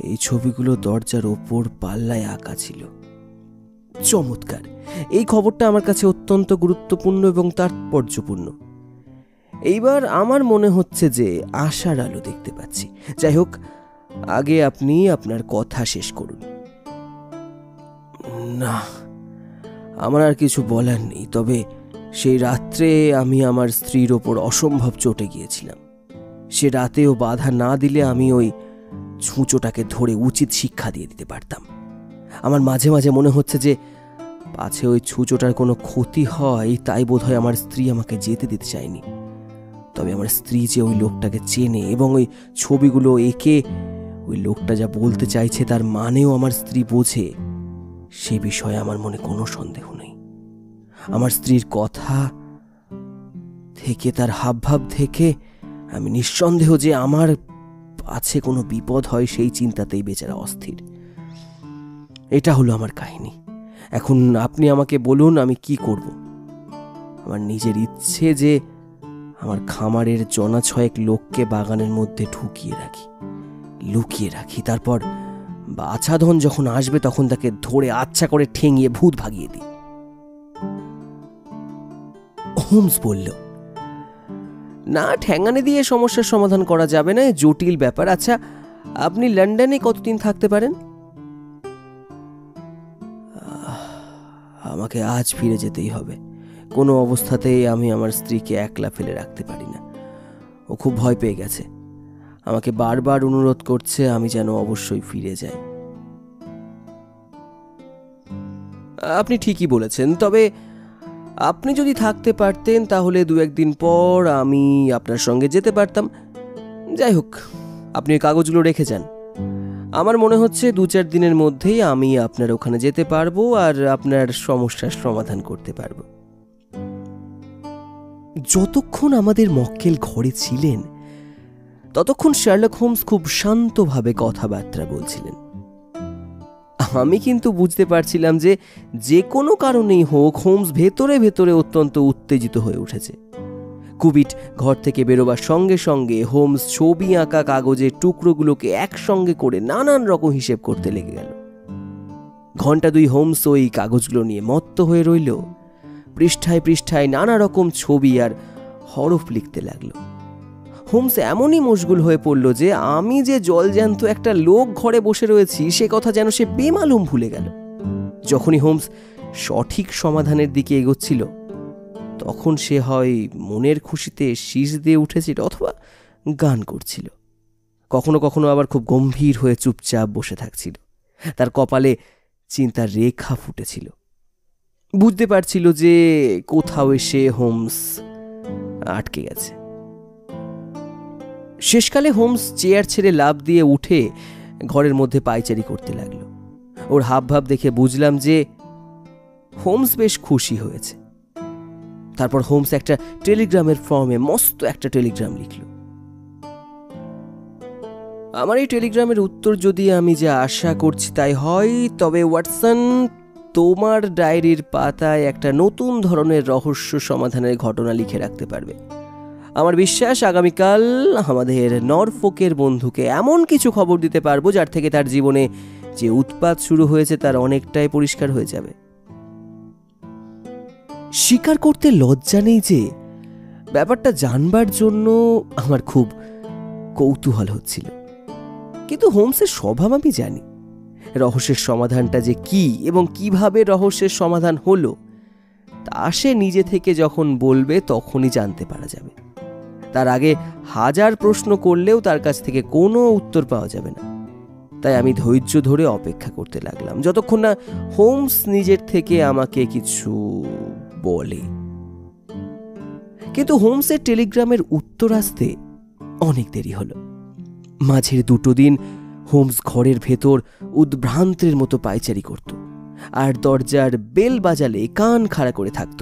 এই ছবিগুলো দরজার ওপর পাল্লায় আঁকা ছিল। চমৎকার! এই খবরটা আমার কাছে অত্যন্ত গুরুত্বপূর্ণ এবং তাৎপর্যপূর্ণ। এইবার আমার মনে হচ্ছে যে আশার আলো দেখতে পাচ্ছি। যাই হোক, আগে আপনি আপনার কথা শেষ করুন। না, আমার আর কিছু বলার নেই। তবে সেই রাত্রে আমি আমার স্ত্রীর ওপর অসম্ভব চটে গিয়েছিলাম। সে রাতেও বাধা না দিলে আমি ওই ছুঁচোটাকে ধরে উচিত শিক্ষা দিয়ে দিতে পারতাম। আমার মাঝে মাঝে মনে হচ্ছে যে পাছে ওই ছুঁচোটার কোনো ক্ষতি হয়, তাই বোধহয় আমার স্ত্রী আমাকে যেতে দিতে চায়নি। তবে আমার স্ত্রী যে ওই লোকটাকে চেনে এবং ওই ছবিগুলো এঁকে ওই লোকটা যা বলতে চাইছে তার মানেও আমার স্ত্রী বোঝে, সে বিষয়ে আমার মনে কোনো সন্দেহ নেই। আমার স্ত্রীর কথা থেকে, তার হাবভাব থেকে আমি নিঃসন্দেহ যে আমার আছে কোনো বিপদ হয় সেই চিন্তাতেই বেচারা অস্থির। এটা হলো আমার কাহিনী। এখন আপনি আমাকে বলুন আমি কি করব। আমার নিজের ইচ্ছে যে আমার খামারের জনা ছয়েক লোককে বাগানের মধ্যে লুকিয়ে রাখি, তারপর বাছাধন যখন আসবে তখন তাকে ধরে আচ্ছা করে ঠেঙিয়ে ভূত ভাগিয়ে দিই। হোমস বলল, না, ঠ্যাঙানে দিয়ে সমস্যার সমাধান করা যাবে না, জটিল ব্যাপার। আচ্ছা, আপনি লন্ডনে কতদিন থাকতে পারেন? আমাকে আজ ফিরে যেতেই হবে। কোনো অবস্থাতেই আমি আমার স্ত্রীকে একলা ফেলে রাখতে পারি না। ও খুব ভয় পেয়ে গেছে, আমাকে বারবার অনুরোধ করছে আমি যেন অবশ্যই ফিরে যাই। আপনি ঠিকই বলেছেন, তবে আপনি যদি থাকতে পারতেন তাহলে 2-1 দিন পর আমি আপনার সঙ্গে যেতে পারতাম। যাই হোক, আপনি ওই কাগজগুলো রেখে যান। আমার মনে হচ্ছে 2-4 দিনের মধ্যেই আমি আপনার ওখানে যেতে পারবো আর আপনার সমস্যার সমাধান করতে পারবো। যতক্ষণ আমাদের মক্কেল ঘরে ছিলেন ততক্ষণ শার্লক হোমস খুব শান্তভাবে কথাবার্তা বলছিলেন। আমি কিন্তু বুঝতে পারছিলাম যে কোনো কারণেই হোক হোমস ভেতরে ভেতরে অত্যন্ত উত্তেজিত হয়ে উঠেছে। কুবিট ঘর থেকে বেরোবার সঙ্গে সঙ্গে হোমস ছবি আঁকা কাগজের টুকরোগুলোকে একসঙ্গে করে নানান রকম হিসেব করতে লেগে গেল। ঘণ্টা 2 হোমস ওই কাগজগুলো নিয়ে মত্ত হয়ে রইল। পৃষ্ঠায় পৃষ্ঠায় নানা রকম ছবি আর হরফ লিখতে লাগলো। হোমস এমনই মশগুল হয়ে পড়ল যে আমি যে জলজ্যান্ত একটা লোক ঘরে বসে রয়েছি সে কথা যেন সে বেমালুম ভুলে গেল। যখনই হোমস সঠিক সমাধানের দিকে এগোচ্ছিল তখন সে হয় মনের খুশিতে শীষ দিয়ে উঠেছিল অথবা গান করছিল, কখনো কখনো আবার খুব গম্ভীর হয়ে চুপচাপ বসে থাকছিল। তার কপালে চিন্তার রেখা ফুটেছিল। বুঝতে পারছিল যে কোথাও এসে হোমস আটকে গেছে। শেষকালে হোমস চেয়ার ছেড়ে লাফ দিয়ে উঠে ঘরের মধ্যে পায়চারি করতে লাগলো। ওর হাবভাব দেখে বুঝলাম যে হোমস বেশ খুশি হয়েছে। তারপর হোমস একটা টেলিগ্রামের ফর্মে মস্ত একটা টেলিগ্রাম লিখল। আমার এই টেলিগ্রামের উত্তর যদি আমি যা আশা করছি তাই হয়, তবে ওয়াটসন, তোমার ডায়েরির পাতায় একটা নতুন ধরনের রহস্য সমাধানের ঘটনা লিখে রাখতে পারবে। আমার বিশ্বাস আগামীকাল আমাদের নরফোকের বন্ধুকে এমন কিছু খবর দিতে পারবো যার থেকে তার জীবনে যে উৎপাত শুরু হয়েছে তার অনেকটাই পরিষ্কার হয়ে যাবে। স্বীকার করতে লজ্জা নেই যে ব্যাপারটা জানবার জন্য আমার খুব কৌতূহল হচ্ছিল। কিন্তু হোমসের স্বভাব আমি জানি। রহস্যের সমাধানটা যে কি এবং কিভাবে রহস্যের সমাধান হলো তা সে নিজে থেকে যখন বলবে তখনই জানতে পারা যাবে। তার আগে 1000 প্রশ্ন করলেও তার কাছ থেকে কোনো উত্তর পাওয়া যাবে না। তাই আমি ধৈর্য ধরে অপেক্ষা করতে লাগলাম যতক্ষণ না হোমস নিজের থেকে আমাকে কিছু বলে। কিন্তু হোমসের টেলিগ্রামের উত্তর আসতে অনেক দেরি হলো। মাঝের 2 দিন হোমস ঘরের ভেতর উদ্ভ্রান্তের মতো পায়চারি করত আর দরজার বেল বাজালে কান খাড়া করে থাকত।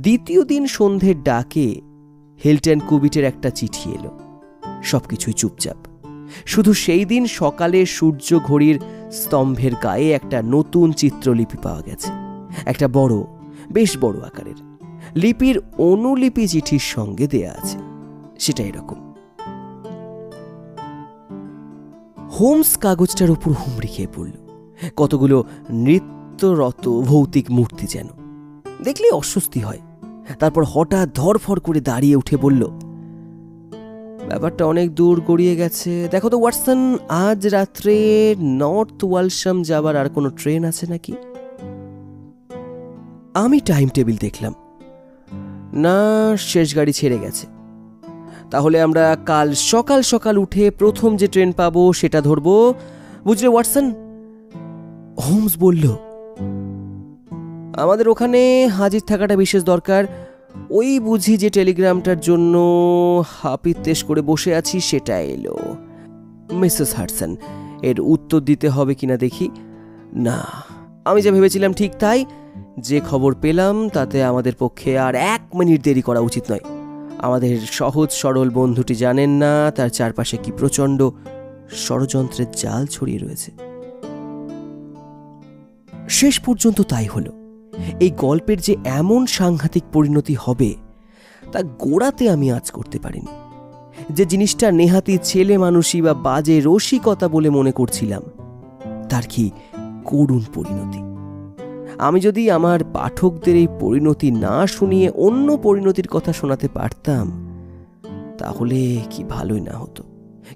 দ্বিতীয় দিন সন্ধ্যের ডাকে হিলটন কুবিটের একটা চিঠি এলো। সবকিছুই চুপচাপ। শুধু সেই দিন সকালে সূর্য ঘড়ির স্তম্ভের গায়ে একটা নতুন চিত্রলিপি পাওয়া গেছে, একটা বেশ বড় আকারের। লিপির অনুলিপি চিঠির সঙ্গে দেয়া আছে। সেটা এরকম। হোমস কাগজটার উপর হুমড়ি খেয়ে পড়ল। কতগুলো নৃত্যরত ভৌতিক মূর্তি যেন দেখলে অস্বস্তি হয়। তারপর হঠাৎ ধরফর করে দাঁড়িয়ে উঠে বলল, ব্যাপারটা অনেক দূর গড়িয়ে গেছে। দেখো তো ওয়াটসন, আজ রাত্রে নর্থ ওয়ালশাম যাবার আর কোনো ট্রেন আছে নাকি? আমি টাইম টেবিল দেখলাম। না, শেষ গাড়ি ছেড়ে গেছে। তাহলে আমরা কাল সকাল সকাল উঠে প্রথম যে ট্রেন পাবো সেটা ধরবো, বুঝলে ওয়াটসন? হোমস বলল, আমাদের ওখানে হাজির থাকাটা বিশেষ দরকার। ওই বুঝি যে টেলিগ্রামটার জন্য হাপিত্তেশ করে বসে আছি সেটা এলো। মিসেস হাডসন, এর উত্তর দিতে হবে কিনা দেখি। না, আমি যা ভেবেছিলাম ঠিক তাই। যে খবর পেলাম তাতে আমাদের পক্ষে আর 1 মিনিট দেরি করা উচিত নয়। আমাদের সহজ সরল বন্ধুটি জানেন না তার চারপাশে কি প্রচণ্ড ষড়যন্ত্রের জাল ছড়িয়ে রয়েছে। শেষ পর্যন্ত তাই হলো। এই গল্পের যে এমন সাংঘাতিক পরিণতি হবে তা গোড়াতে আমি আজ করতে পারিনি। যে জিনিসটা নেহাতি ছেলে মানুষই বা বাজে রসিকতা বলে মনে করছিলাম, তার কি করুণ পরিণতি। আমি যদি আমার পাঠকদের এই পরিণতি না শুনিয়ে অন্য পরিণতির কথা শোনাতে পারতাম তাহলে কি ভালোই না হতো।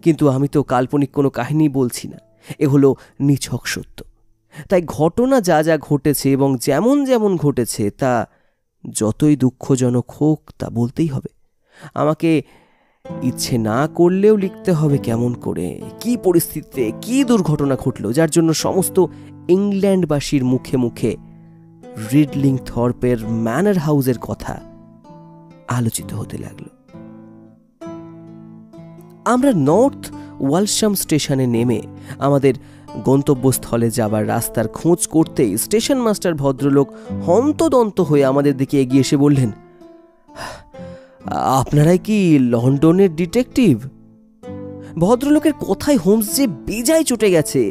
কিন্তু আমি তো কাল্পনিক কোনো কাহিনী বলছি না, এ হলো নিছক সত্য। তাই ঘটনা যা যা ঘটেছে এবং যেমন যেমন ঘটেছে তা যতই দুঃখজনক হোক তা বলতেই হবে। আমাকে ইচ্ছে না করলেও লিখতে হবে কেমন করে, কি পরিস্থিতিতে কি দুর্ঘটনা ঘটল যার জন্য সমস্ত ইংল্যান্ডবাসীর মুখে মুখে রিডলিং থর্পের ম্যানার হাউসের কথা আলোচিত হতে লাগলো। আমরা নর্থ ওয়ালশাম স্টেশনে নেমে আমাদের গন্তব্যস্থলে যাবার রাস্তার খোঁজ করতেই স্টেশন মাস্টার ভদ্রলোক হন্তদন্ত হয়ে আমাদের দিকে এগিয়ে এসে বললেন, আপনারাই কি লন্ডনের ডিটেকটিভ? ভদ্রলোকের কথায় হোমস যে বেজায় চটে গেছে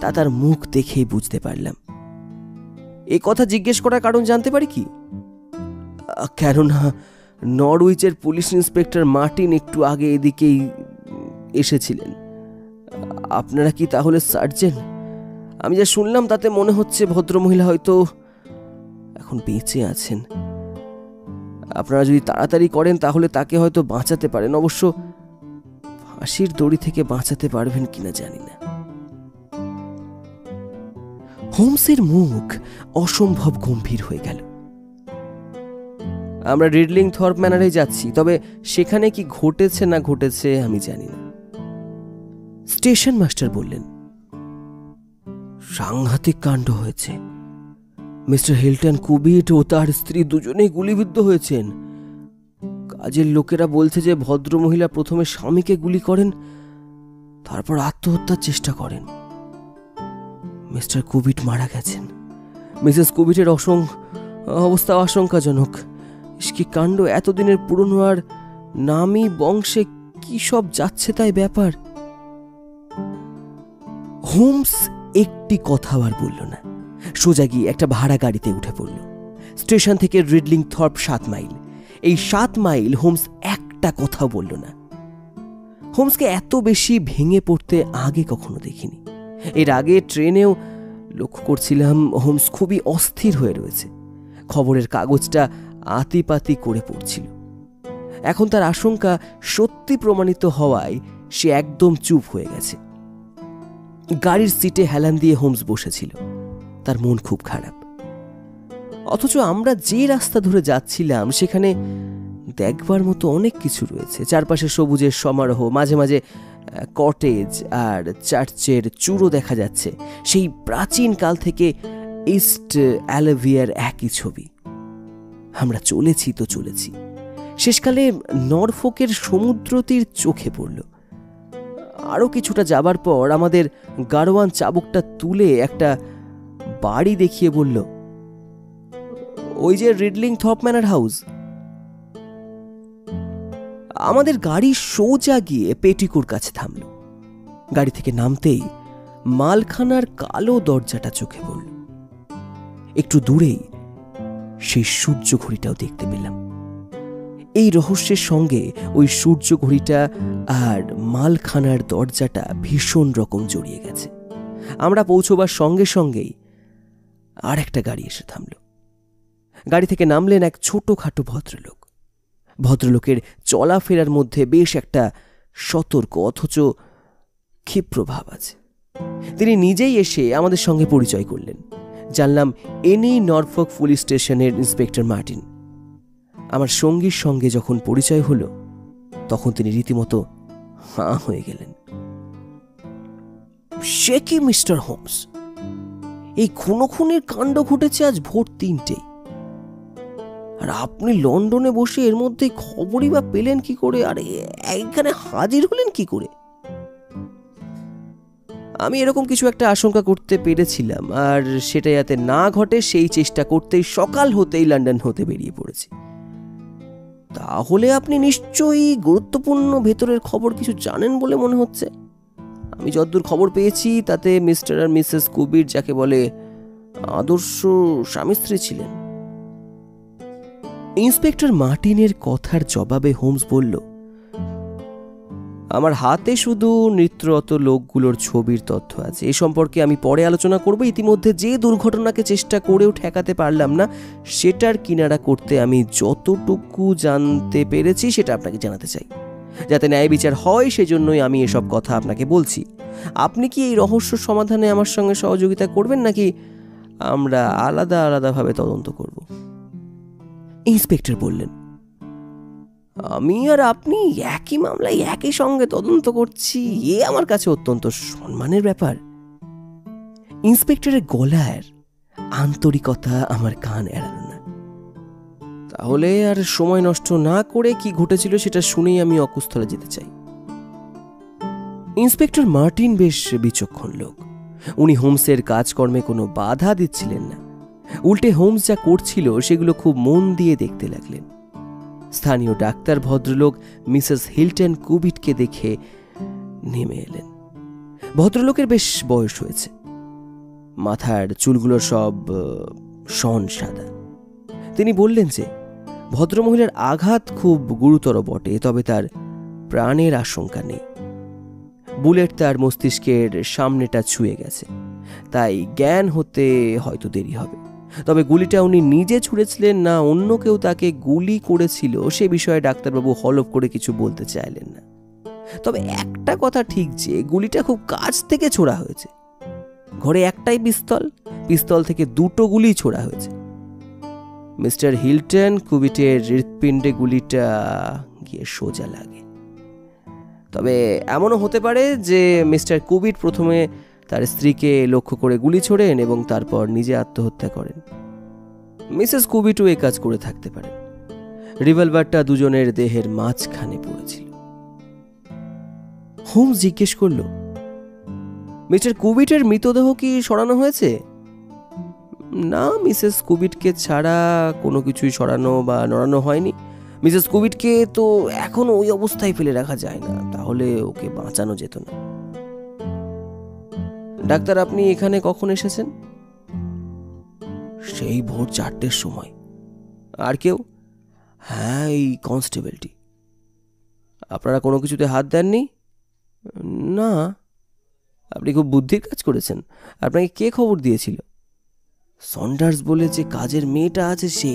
তা তার মুখ দেখেই বুঝতে পারলাম। এ কথা জিজ্ঞেস করার কারণ জানতে পারি কি? কেননা নরউইচের পুলিশ ইন্সপেক্টর মার্টিন একটু আগে এদিকেই এসেছিলেন। আপনারা কি তাহলে সার্জেন্ট? আমি যা শুনলাম তাতে মনে হচ্ছে ভদ্রমহিলা হয়তো এখন বেঁচে আছেন। আপনারা যদি তাড়াতাড়ি করেন তাহলে তাকে হয়তো বাঁচাতে পারেন। অবশ্য ফাঁসির দড়ি থেকে বাঁচাতে পারবেন কিনা জানি না। হোমসের মুখ অসম্ভব গম্ভীর হয়ে গেল। আমরা রিডলিং থর্প ম্যানারে যাচ্ছি, তবে সেখানে কি ঘটেছে না ঘটেছে আমি জানি না। স্টেশন মাস্টার বললেন, সাংঘাতিক কাণ্ড হয়েছে। মিস্টার হিল্টন কুবিট ও তার স্ত্রী দুজনেই গুলিবিদ্ধ হয়েছেন। কাজের লোকেরা বলছে যে ভদ্রমহিলা প্রথমে স্বামীকে গুলি করেন, তারপর আত্মহত্যার চেষ্টা করেন। মিস্টার কুবিট মারা গেছেন। মিসেস কুবিটের অবস্থা আশঙ্কাজনক। কি কাণ্ড! এতদিনের পুরনো আর নামি বংশে কি সব যাচ্ছে তাই ব্যাপার। হোমস একটি কথাও আর বলল না, সোজা গিয়ে একটা ভাড়া গাড়িতে উঠে পড়ল। স্টেশন থেকে রিডলিং থর্প 7 মাইল। এই 7 মাইল হোমস একটা কথাও বলল না। হোমসকে এত বেশি ভেঙে পড়তে আগে কখনো দেখিনি। এর আগে ট্রেনেও লক্ষ্য করছিলাম হোমস খুবই অস্থির হয়ে রয়েছে, খবরের কাগজটা আতিপাতি করে পড়ছিল। এখন তার আশঙ্কা সত্যি প্রমাণিত হওয়ায় সে একদম চুপ হয়ে গেছে। গাড়ির সিটে হেলান দিয়ে হোমস বসেছিল, তার মন খুব খারাপ। অথচ আমরা যে রাস্তা ধরে যাচ্ছিলাম সেখানে দেখবার মতো অনেক কিছু রয়েছে। চারপাশে সবুজের সমারোহ, মাঝে মাঝে কটেজ আর চার্চের চূড়ো দেখা যাচ্ছে। সেই প্রাচীন কাল থেকে ইস্ট অ্যালভিয়ার একই ছবি। আমরা চলেছি তো চলেছি, শেষকালে নরফোকের সমুদ্র তীর চোখে পড়ল। আরও কিছুটা যাবার পর আমাদের গাড়োয়ান চাবুকটা তুলে একটা বাড়ি দেখিয়ে বলল, ওই যে রিডলিং থর্প ম্যানার হাউস। আমাদের গাড়ি সোজা গিয়ে পেটিকোর কাছে থামল। গাড়ি থেকে নামতেই মালখানার কালো দরজাটা চোখে পড়ল। একটু দূরেই সেই সূর্য ঘড়িটাও দেখতে পেলাম। এই রহস্যের সঙ্গে ওই সূর্য ঘড়িটা আর মালখানার দরজাটা ভীষণ রকম জড়িয়ে গেছে। আমরা পৌঁছবার সঙ্গে সঙ্গেই আর একটা গাড়ি এসে থামল। গাড়ি থেকে নামলেন এক ছোটখাটো ভদ্রলোক। ভদ্রলোকের চলাফেরার মধ্যে বেশ একটা সতর্ক অথচ ক্ষিপ্র ভাব আছে। তিনি নিজেই এসে আমাদের সঙ্গে পরিচয় করলেন। জানলাম এনি নরফোক পুলিশ স্টেশনের ইন্সপেক্টর মার্টিন। আমার সঙ্গীর সঙ্গে যখন পরিচয় হলো তখন তিনি রীতিমতো হাঁ হয়ে গেলেন। সে কি মিস্টার হোমস, এই খুনোখুনির কাণ্ড ঘটেছে আজ ভোর 3টেয়, আর আপনি লন্ডনে বসে এর মধ্যে খবরই বা পেলেন কি করে, আর এখানে হাজির হলেন কি করে? আমি এরকম কিছু একটা আশঙ্কা করতে পেরেছিলাম, আর সেটা যাতে না ঘটে সেই চেষ্টা করতেই সকাল হতেই লন্ডন হতে বেরিয়ে পড়েছি। তাহলে আপনি নিশ্চয়ই গুরুত্বপূর্ণ ভেতরের খবর কিছু জানেন বলে মনে হচ্ছে। আমি যতদূর খবর পেয়েছি তাতে মিস্টার আর মিসেস কুবিট যাকে বলে আদর্শ স্বামী স্ত্রী ছিলেন। ইন্সপেক্টর মার্টিনের কথার জবাবে হোমস বলল, আমার হাতে শুধু নৃত্যরত লোকগুলোর ছবির তথ্য আছে। এ সম্পর্কে আমি পরে আলোচনা করব। ইতিমধ্যে যে দুর্ঘটনাকে চেষ্টা করেও ঠেকাতে পারলাম না, সেটার কিনারা করতে আমি যতটুকু জানতে পেরেছি সেটা আপনাকে জানাতে চাই। যাতে ন্যায় বিচার হয় সেজন্যই আমি এসব কথা আপনাকে বলছি। আপনি কি এই রহস্য সমাধানে আমার সঙ্গে সহযোগিতা করবেন, নাকি আমরা আলাদা আলাদাভাবে তদন্ত করব? ইন্সপেক্টর বললেন, আমি আর আপনি একই মামলায় একই সঙ্গে তদন্ত করছি, এ আমার কাছে অত্যন্ত সম্মানের ব্যাপার। ইন্সপেক্টরের গলার আন্তরিকতা আমার কান এড়ালো না। তাহলে আর সময় নষ্ট না করে কি ঘটেছিল সেটা শুনেই আমি অকুস্থলে যেতে চাই। ইন্সপেক্টর মার্টিন বেশ বিচক্ষণ লোক। উনি হোমসের কাজকর্মে কোনো বাধা দিচ্ছিলেন না, উল্টে হোমস যা করছিল সেগুলো খুব মন দিয়ে দেখতে লাগলেন। স্থানীয় ডাক্তার ভদ্রলোক মিসেস হিলটন কুবিটকে দেখে নেমে এলেন। ভদ্রলোকের বেশ বয়স হয়েছে, মাথার চুলগুলো সব শন সাদা। তিনি বললেন যে ভদ্রমহিলার আঘাত খুব গুরুতর বটে, তবে তার প্রাণের আশঙ্কা নেই। বুলেট তার মস্তিষ্কের সামনেটা ছুঁয়ে গেছে, তাই জ্ঞান হতে হয়তো দেরি হবে। তবে গুলিটা উনি নিজে ছুঁড়েছিলেন না অন্য কেউ তাকে গুলি করেছিল সে বিষয়ে ডাক্তারবাবু হলফ করে কিছু বলতে চাইলেন না। তবে একটা কথা ঠিক যে গুলিটা খুব কাছ থেকে ছোড়া হয়েছে। ঘরে একটাই পিস্তল থেকে দুটো গুলি ছোড়া হয়েছে। মিস্টার হিলটন কুবিটের হৃৎপিণ্ডে গুলিটা গিয়ে সোজা লাগে। তবে এমনও হতে পারে যে মিস্টার কুবিট প্রথমে তার স্ত্রীকে লক্ষ্য করে গুলি ছোড়েন এবং তারপর নিজে আত্মহত্যা করেন। মিসেস কুবিটও এই কাজ করে থাকতে পারেন। রিভলভারটা দুজনের দেহের মাঝখানে পড়েছিল। হোমস জিজ্ঞেস করল, মিস্টার কুবিটের মৃতদেহ কি সরানো হয়েছে? না, মিসেস কুবিটকে ছাড়া কোনো কিছুই সরানো বা নড়ানো হয়নি। মিসেস কুবিটকে তো এখন ওই অবস্থায় ফেলে রাখা যায় না, তাহলে ওকে বাঁচানো যেত না। ডাক্তার, আপনি এখানে কখন এসেছেন? সেই ভোর 4টের সময়। আর কেউ? হ্যাঁ, এই কনস্টেবলটি। আপনারা কোনো কিছুতে হাত দেননি? না। আপনি খুব বুদ্ধির কাজ করেছেন। আপনাকে কে খবর দিয়েছিল? সন্ডার্স বলে যে কাজের মেয়েটা আছে সে।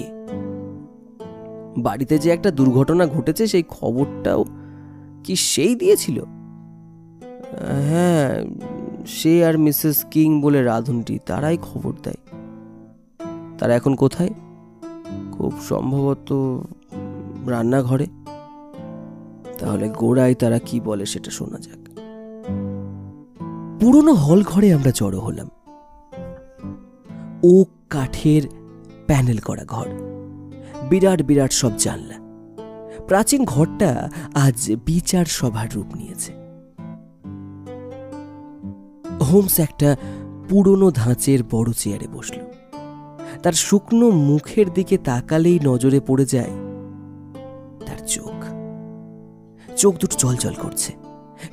বাড়িতে যে একটা দুর্ঘটনা ঘটেছে সেই খবরটাও কি সেই দিয়েছিল? হ্যাঁ, সে আর মিসেস কিং বলে রাঁধুনটি, তারাই খবর দেয়। তারা এখন কোথায়? খুব সম্ভবত রান্নাঘরে। তাহলে গোড়ায় তারা কি বলে সেটা শোনা যাক। পুরনো হল ঘরে আমরা জড়ো হলাম। ওক কাঠের প্যানেল করা ঘর, বিরাট বিরাট সব জানলা। প্রাচীন ঘরটা আজ বিচার সভার রূপ নিয়েছে। হোমস একটা পুরনো ধাঁচের বড় চেয়ারে বসল। তার শুকনো মুখের দিকে তাকালেই নজরে পড়ে যায় তার চোখ দুটো জলজল করছে।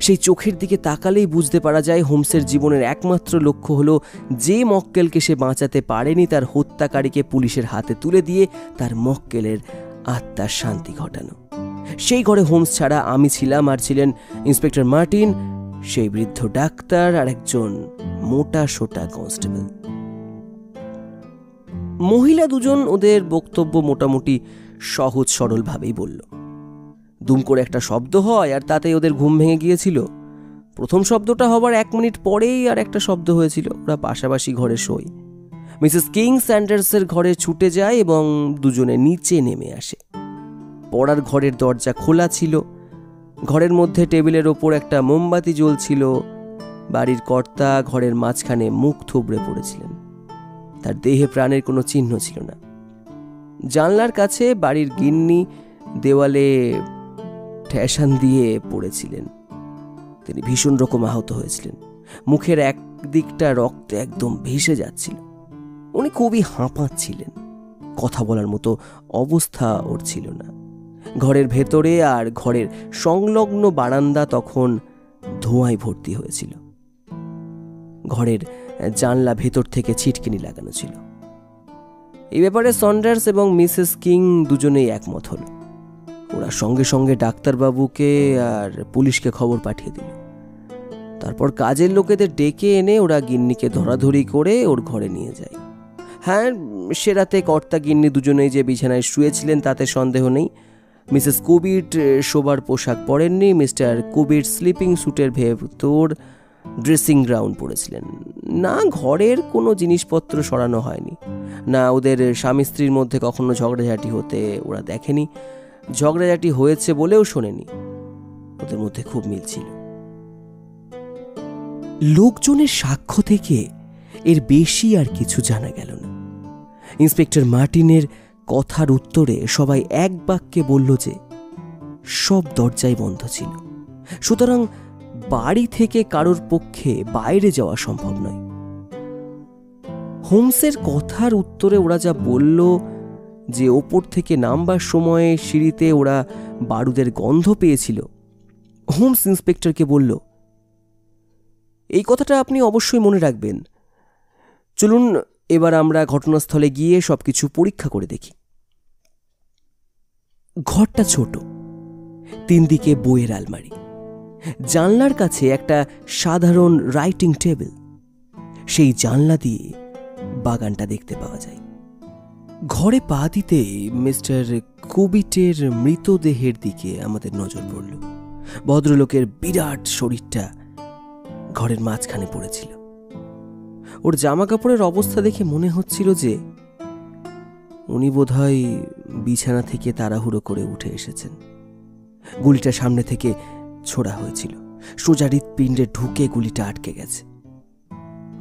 সেই চোখের দিকে তাকালেই বুঝতে পারা যায় হোমসের জীবনের একমাত্র লক্ষ্য হলো যে মক্কেলকে সে বাঁচাতে পারেনি তার হত্যাকারীকে পুলিশের হাতে তুলে দিয়ে তার মক্কেলের আত্মার শান্তি ঘটানো। সেই ঘরে হোমস ছাড়া আমি ছিলাম, আর ছিলেন ইন্সপেক্টর মার্টিন, সেই বৃদ্ধ ডাক্তার আর একজন মোটা সোটা কনস্টেবল। মহিলা দুজন ওদের বক্তব্য মোটামুটি সহজ সরল ভাবেই বলল। দুম করে একটা শব্দ হয় আর তাতে ওদের ঘুম ভেঙে গিয়েছিল। প্রথম শব্দটা হবার 1 মিনিট পরেই আর একটা শব্দ হয়েছিল। ওরা পাশাপাশি ঘরে শোয়। মিসেস কিং স্যান্ডার্সের ঘরে ছুটে যায় এবং দুজনে নিচে নেমে আসে। পড়ার ঘরের দরজা খোলা ছিল। ঘরের মধ্যে টেবিলের ওপর একটা মোমবাতি জ্বলছিল। বাড়ির কর্তা ঘরের মাঝখানে মুখ থুবড়ে পড়েছিলেন। তার দেহে প্রাণের কোনো চিহ্ন ছিল না। জানলার কাছে বাড়ির গিন্নি দেওয়ালে ঠেসান দিয়ে পড়েছিলেন। তিনি ভীষণ রকম আহত হয়েছিলেন। মুখের এক দিকটা রক্তে একদম ভেসে যাচ্ছিল। উনি খুবই হাঁপাচ্ছিলেন। কথা বলার মতো অবস্থা ওর ছিল না। ঘরের ভেতরে আর ঘরের সংলগ্ন বারান্দা তখন ধোঁয়ায় ভর্তি হয়েছিল। ঘরের জানলা ভেতর থেকে ছিটকিনি লাগানো ছিল। এই ব্যাপারে সন্ডার্স এবং মিসেস কিং দুজনেই একমত হল। ওরা সঙ্গে সঙ্গে ডাক্তারবাবুকে আর পুলিশকে খবর পাঠিয়ে দিল। তারপর কাজের লোকেদের ডেকে এনে ওরা গিন্নিকে ধরাধরি করে ওর ঘরে নিয়ে যায়। হ্যাঁ, সে রাতে কর্তা গিন্নি দুজনেই যে বিছানায় শুয়েছিলেন তাতে সন্দেহ নেই। মিসেস কুবিট শোবার পোশাক পরেননি। মিস্টার কুবিট স্লিপিং স্যুটের ভেতর ড্রেসিং গ্রাউন পরেছিলেন। না ঘরের কোনো জিনিসপত্র সরানো হয়নি, না ওদের স্বামী স্ত্রীর মধ্যে কখনো ঝগড়াঝাটি হতে ওরা দেখেনি। ঝগড়াঝাটি হয়েছে বলেও শোনেনি। ওদের মধ্যে খুব মিল ছিল। লোকজনের সাক্ষ্য থেকে এর বেশি আর কিছু জানা গেল না। ইন্সপেক্টর মার্টিনের কথার উত্তরে সবাই এক বাক্যে বলল যে সব দরজাই বন্ধ ছিল, সুতরাং বাড়ি থেকে কারোর পক্ষে বাইরে যাওয়া সম্ভব নয়। হোমসের কথার উত্তরে ওরা যা বলল যে ওপর থেকে নামবার সময়ে সিঁড়িতে ওরা বারুদের গন্ধ পেয়েছিল, হোমস ইন্সপেক্টরকে বলল, এই কথাটা আপনি অবশ্যই মনে রাখবেন। চলুন এবার আমরা ঘটনাস্থলে গিয়ে সবকিছু পরীক্ষা করে দেখি। ঘরটা ছোট, 3 দিকে বইয়ের আলমারি, জানলার কাছে একটা সাধারণ রাইটিং টেবিল। সেই জানলা দিয়ে বাগানটা দেখতে পাওয়া যায়। ঘরে পা দিতে মিস্টার কুবিটের মৃতদেহের দিকে আমাদের নজর পড়ল। ভদ্রলোকের বিরাট শরীরটা ঘরের মাঝখানে পড়েছিল। ওর জামা কাপড়ের অবস্থা দেখে মনে হচ্ছিল যে উনি বোধহয় বিছানা থেকে তাড়াহুড়ো করে উঠে এসেছেন। গুলিটা সামনে থেকে ছোড়া হয়েছিল, সোজা হৃৎপিণ্ডে ঢুকে গুলিটা আটকে গেছে।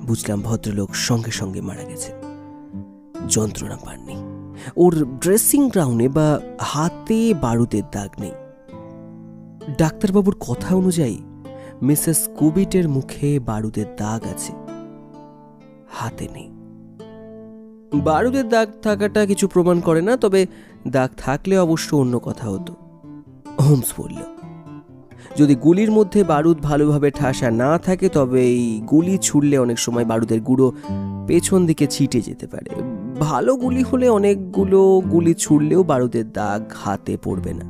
বুঝলাম ভদ্রলোক সঙ্গে সঙ্গে মারা গেছে, যন্ত্রণা পাননি। ওর ড্রেসিং গ্রাউন্ডে বা হাতে বারুদের দাগ নেই। ডাক্তারবাবুর কথা অনুযায়ী মিসেস কুবিটের মুখে বারুদের দাগ আছে, হাতে নেই। বারুদের দাগ থাকাটা কিছু প্রমাণ করে না, তবে দাগ থাকলে অবশ্য অন্য কথা হতো। হোমস বলল, যদি গুলির মধ্যে বারুদ ভালোভাবে ঠাসা না থাকে তবে এই গুলি ছুড়লে অনেক সময় বারুদের গুঁড়ো পেছন দিকে ছিটে যেতে পারে। ভালো গুলি হলে অনেকগুলো গুলি ছুড়লেও বারুদের দাগ হাতে পড়বে না।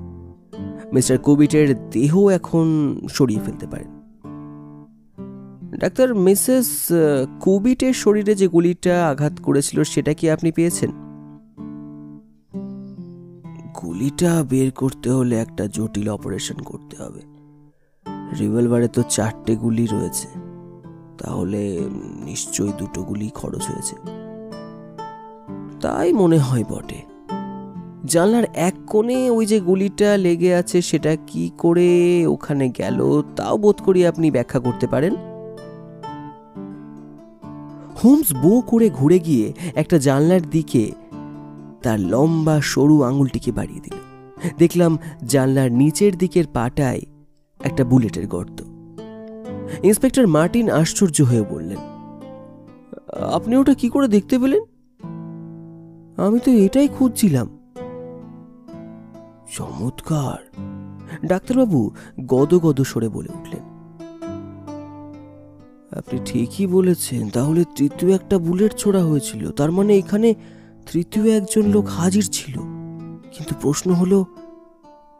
মিস্টার কুবিটের দেহ এখন সরিয়ে ফেলতে পারেন। ডাক্তার, মিসেস কুবিটের শরীরে যে গুলিটা আঘাত করেছিল সেটা কি আপনি পেয়েছেন? গুলিটা বের করতে হলে একটা জটিল অপারেশন করতে হবে। রিভলভারে তো 4টে গুলি রয়েছে, তাহলে নিশ্চয়ই 2টো গুলি খরচ হয়েছে। তাই মনে হয় বটে। জানলার এক কোণে ওই যে গুলিটা লেগে আছে সেটা কি করে ওখানে গেল তাও বোধ করি আপনি ব্যাখ্যা করতে পারেন। হোমস বো করে ঘুরে গিয়ে একটা জানলার দিকে তার লম্বা সরু আঙুলটিকে বাড়িয়ে দিল। দেখলাম জানলার নিচের দিকের পাটায় একটা বুলেটের গর্ত। ইন্সপেক্টর মার্টিন আশ্চর্য হয়ে বললেন, আপনি ওটা কি করে দেখতে পেলেন? আমি তো এটাই খুঁজছিলাম। চমৎকার, ডাক্তারবাবু গদগদ সরে বলে উঠলেন। আপনি ঠিকই বলেছেন, তাহলে তৃতীয় একটা বুলেট ছোড়া হয়েছিল। তার মানে এখানে তৃতীয় একজন লোক হাজির ছিল। কিন্তু প্রশ্ন হলো,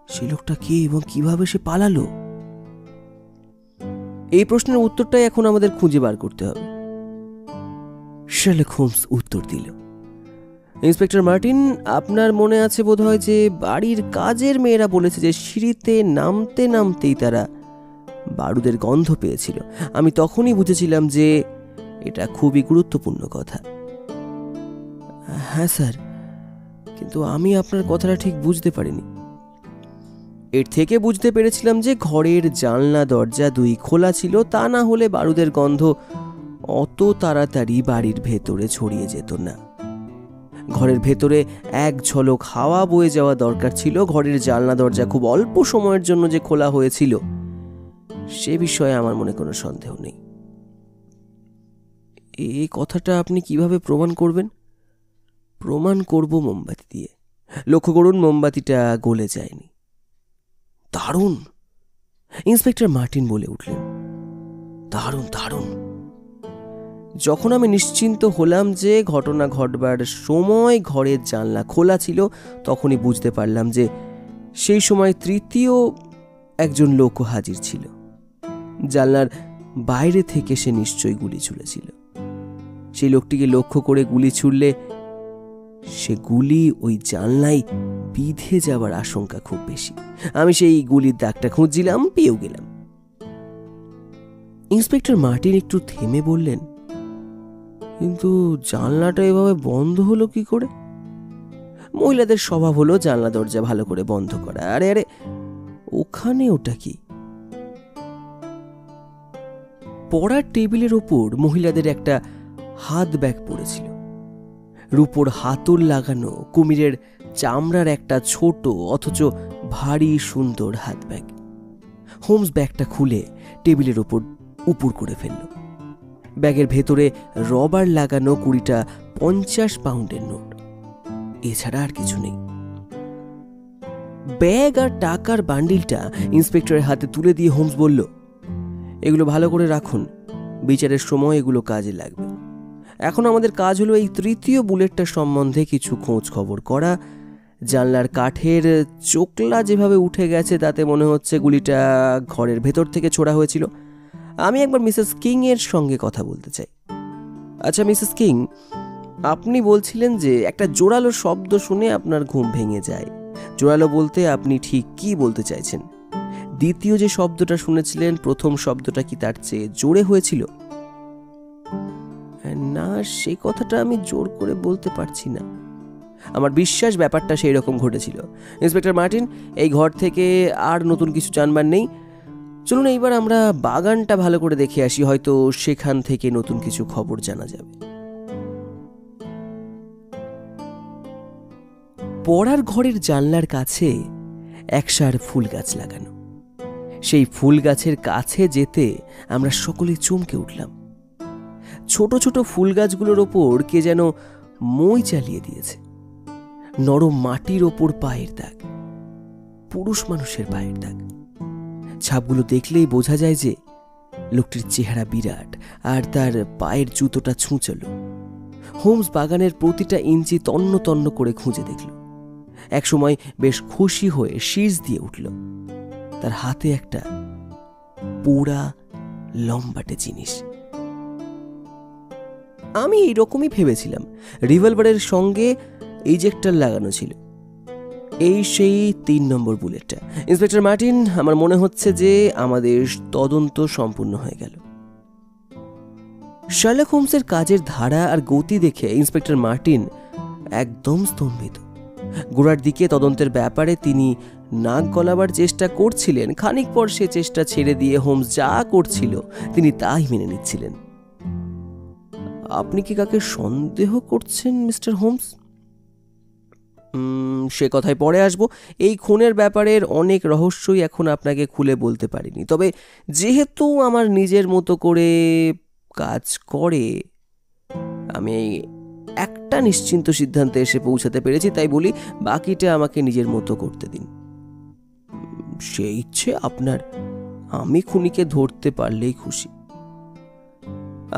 সে লোকটা কে এবং কিভাবে সে পালালো? এই প্রশ্নের উত্তরটাই এখন আমাদের খুঁজে বার করতে হবে। শার্লক হোমস উত্তর দিল, ইন্সপেক্টর মার্টিন, আপনার মনে আছে বোধহয় যে বাড়ির কাজের মেয়েরা বলেছে যে সিঁড়িতে নামতে নামতেই তারা বারুদের গন্ধ পেয়েছিল। আমি তখনই বুঝেছিলাম যে এটা খুবই গুরুত্বপূর্ণ কথা। হ্যাঁ স্যার, কিন্তু আমি আপনার কথাটা ঠিক বুঝতে পারিনি। এর থেকে বুঝতে পেরেছিলাম যে ঘরের জানলা দরজা 2 খোলা ছিল, তা না হলে বারুদের গন্ধ অত তাড়াতাড়ি বাড়ির ভেতরে ছড়িয়ে যেত না। ঘরের ভেতরে এক ঝলক হাওয়া বয়ে যাওয়া দরকার ছিল। ঘরের জানলা দরজা খুব অল্প সময়ের জন্য যে খোলা হয়েছিল সে বিষয়ে আমার মনে কোনো সন্দেহ নেই। এই কথাটা আপনি কিভাবে প্রমাণ করবেন? প্রমাণ করব মোমবাতি দিয়ে। লক্ষ্য করুন, মোমবাতিটা গলে যায়নি, দারুণ, ইন্সপেক্টর মার্টিন বলে উঠলেন। দারুণ দারুণ। যখন আমি নিশ্চিন্ত হলাম যে ঘটনা ঘটবার সময় ঘরের জানলা খোলা ছিল, তখনই বুঝতে পারলাম যে সেই সময় তৃতীয় একজন লোকও হাজির ছিল। জানলার বাইরে থেকে সে নিশ্চয়ই গুলি ছুঁড়েছিল। সেই লোকটিকে লক্ষ্য করে গুলি ছুড়লে সে গুলি ওই জানলায় বিঁধে যাওয়ার আশঙ্কা খুব বেশি। আমি সেই গুলির দাগটা খুঁজছিলাম, পেয়েও গেলাম। ইন্সপেক্টর মার্টিন একটু থেমে বললেন, কিন্তু জানলাটা এভাবে বন্ধ হলো কি করে? মহিলাদের স্বভাব হলো জানলা দরজা ভালো করে বন্ধ করা। আরে আরে, ওখানে ওটা কি? পড়ার টেবিলের ওপর মহিলাদের একটা হাত ব্যাগ পড়েছিল। রূপোর হাতল লাগানো কুমিরের চামড়ার একটা ছোট অথচ ভারী সুন্দর হাত ব্যাগ। হোমস ব্যাগটা খুলে টেবিলের ওপর উপুর করে ফেলল। ব্যাগের ভেতরে রবার লাগানো 20টা 50 পাউন্ডের নোট, এছাড়া আর কিছু নেই। ব্যাগ আর টাকার বান্ডিলটা ইন্সপেক্টরের হাতে তুলে দিয়ে হোমস বলল, এগুলো ভালো করে রাখুন, বিচারের সময় এগুলো কাজে লাগবে। এখন আমাদের কাজ হলো এই তৃতীয় বুলেটটার সম্বন্ধে কিছু খোঁজ খবর করা। জানলার কাঠের চোকলা যেভাবে উঠে গেছে তাতে মনে হচ্ছে গুলিটা ঘরের ভেতর থেকে ছোড়া হয়েছিল। আমি একবার মিসেস কিং এর সঙ্গে কথা বলতে চাই। আচ্ছা মিসেস কিং, আপনি বলছিলেন যে একটা জোরালো শব্দ শুনে আপনার ঘুম ভেঙে যায়। জোরালো বলতে আপনি ঠিক কি বলতে চাইছেন? দ্বিতীয় যে শব্দটা শুনেছিলেন, প্রথম শব্দটা কি তার চেয়ে জোরে হয়েছিল? না, সে কথাটা আমি জোর করে বলতে পারছি না। আমার বিশ্বাস ব্যাপারটা সেই রকম ঘটেছিল। ইন্সপেক্টর মার্টিন, এই ঘর থেকে আর নতুন কিছু জানবার নেই। চলুন এইবার আমরা বাগানটা ভালো করে দেখে আসি, হয়তো সেখান থেকে নতুন কিছু খবর জানা যাবে। পড়ার ঘরের জানলার কাছে একসার ফুল গাছ লাগানো। সেই ফুল গাছের কাছে যেতে আমরা সকলে চমকে উঠলাম। ছোট ছোট ফুল গাছগুলোর ওপর কে যেন মই চালিয়ে দিয়েছে। নরম মাটির ওপর পায়ের দাগ, পুরুষ মানুষের পায়ের দাগ। ছাপগুলো দেখলেই বোঝা যায় যে লোকটির চেহারা বিরাট আর তার পায়ের জুতোটা ছুঁচলো। হোমস বাগানের প্রতিটা ইঞ্চি তন্ন তন্ন করে খুঁজে দেখল। একসময় বেশ খুশি হয়ে শীর্ষ দিয়ে উঠল। তার হাতে একটা পোড়া লম্বাটে জিনিস। আমি এইরকমই ভেবেছিলাম। রিভলভারের সঙ্গে ইজেক্টর লাগানো ছিল। এই সেই 3 নম্বর বুলেটটা। ইন্সপেক্টর মার্টিন, আমার মনে হচ্ছে যে আমাদের তদন্ত সম্পূর্ণ হয়ে গেল। শার্লক হোমসের কাজের ধারা আর গতি দেখে ইন্সপেক্টর মার্টিন একদম স্তম্ভিত। গোড়ার দিকে তদন্তের ব্যাপারে তিনি নাক গলাবার চেষ্টা করছিলেন, খানিক পর সে চেষ্টা ছেড়ে দিয়ে হোমস যা করছিল তিনি তাই মেনে নিচ্ছিলেন। আপনি কি কাকে সন্দেহ করছেন মিস্টার হোমস? সে কথায় পরে আসবো। এই খুনের ব্যাপারের অনেক রহস্যই এখন আপনাকে খুলে বলতে পারিনি। তবে যেহেতু আমার নিজের মতো করে কাজ করে আমি একটা নিশ্চিন্ত সিদ্ধান্তে এসে পৌঁছাতে পেরেছি, তাই বলি বাকিটা আমাকে নিজের মতো করতে দিন। সে ইচ্ছে আপনার। আমি খুনিকে ধরতে পারলেই খুশি।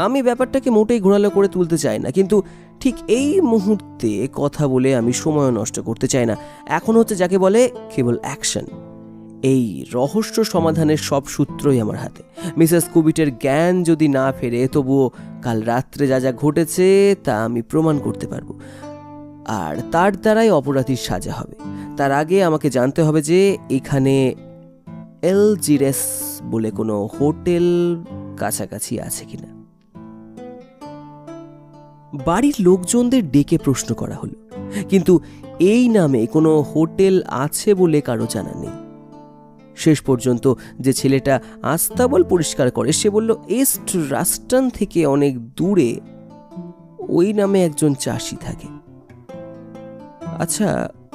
আমি ব্যাপারটাকে মোটেই ঘোরালো করে তুলতে চাই না, কিন্তু ঠিক এই মুহূর্তে কথা বলে আমি সময় নষ্ট করতে চাই না। এখন হচ্ছে যাকে বলে কেবল অ্যাকশন। এই রহস্য সমাধানের সব সূত্রই আমার হাতে। মিসেস কুবিটের জ্ঞান যদি না ফেরে, তবুও কাল রাত্রে যা যা ঘটেছে তা আমি প্রমাণ করতে পারবো, আর তার দ্বারাই অপরাধীর সাজা হবে। তার আগে আমাকে জানতে হবে যে এখানে এলজিরেস বলে কোনো হোটেল কাছাকাছি আছে কিনা। বাড়ির লোকজনদের ডেকে প্রশ্ন করা হলো, কিন্তু এই নামে কোনো হোটেল আছে বলে কারো জানা নেই। শেষ পর্যন্ত যে ছেলেটা আস্তাবল পরিষ্কার করে সে বলল ইস্ট রাস্টন থেকে অনেক দূরে ওই নামে একজন চাষি থাকে। আচ্ছা,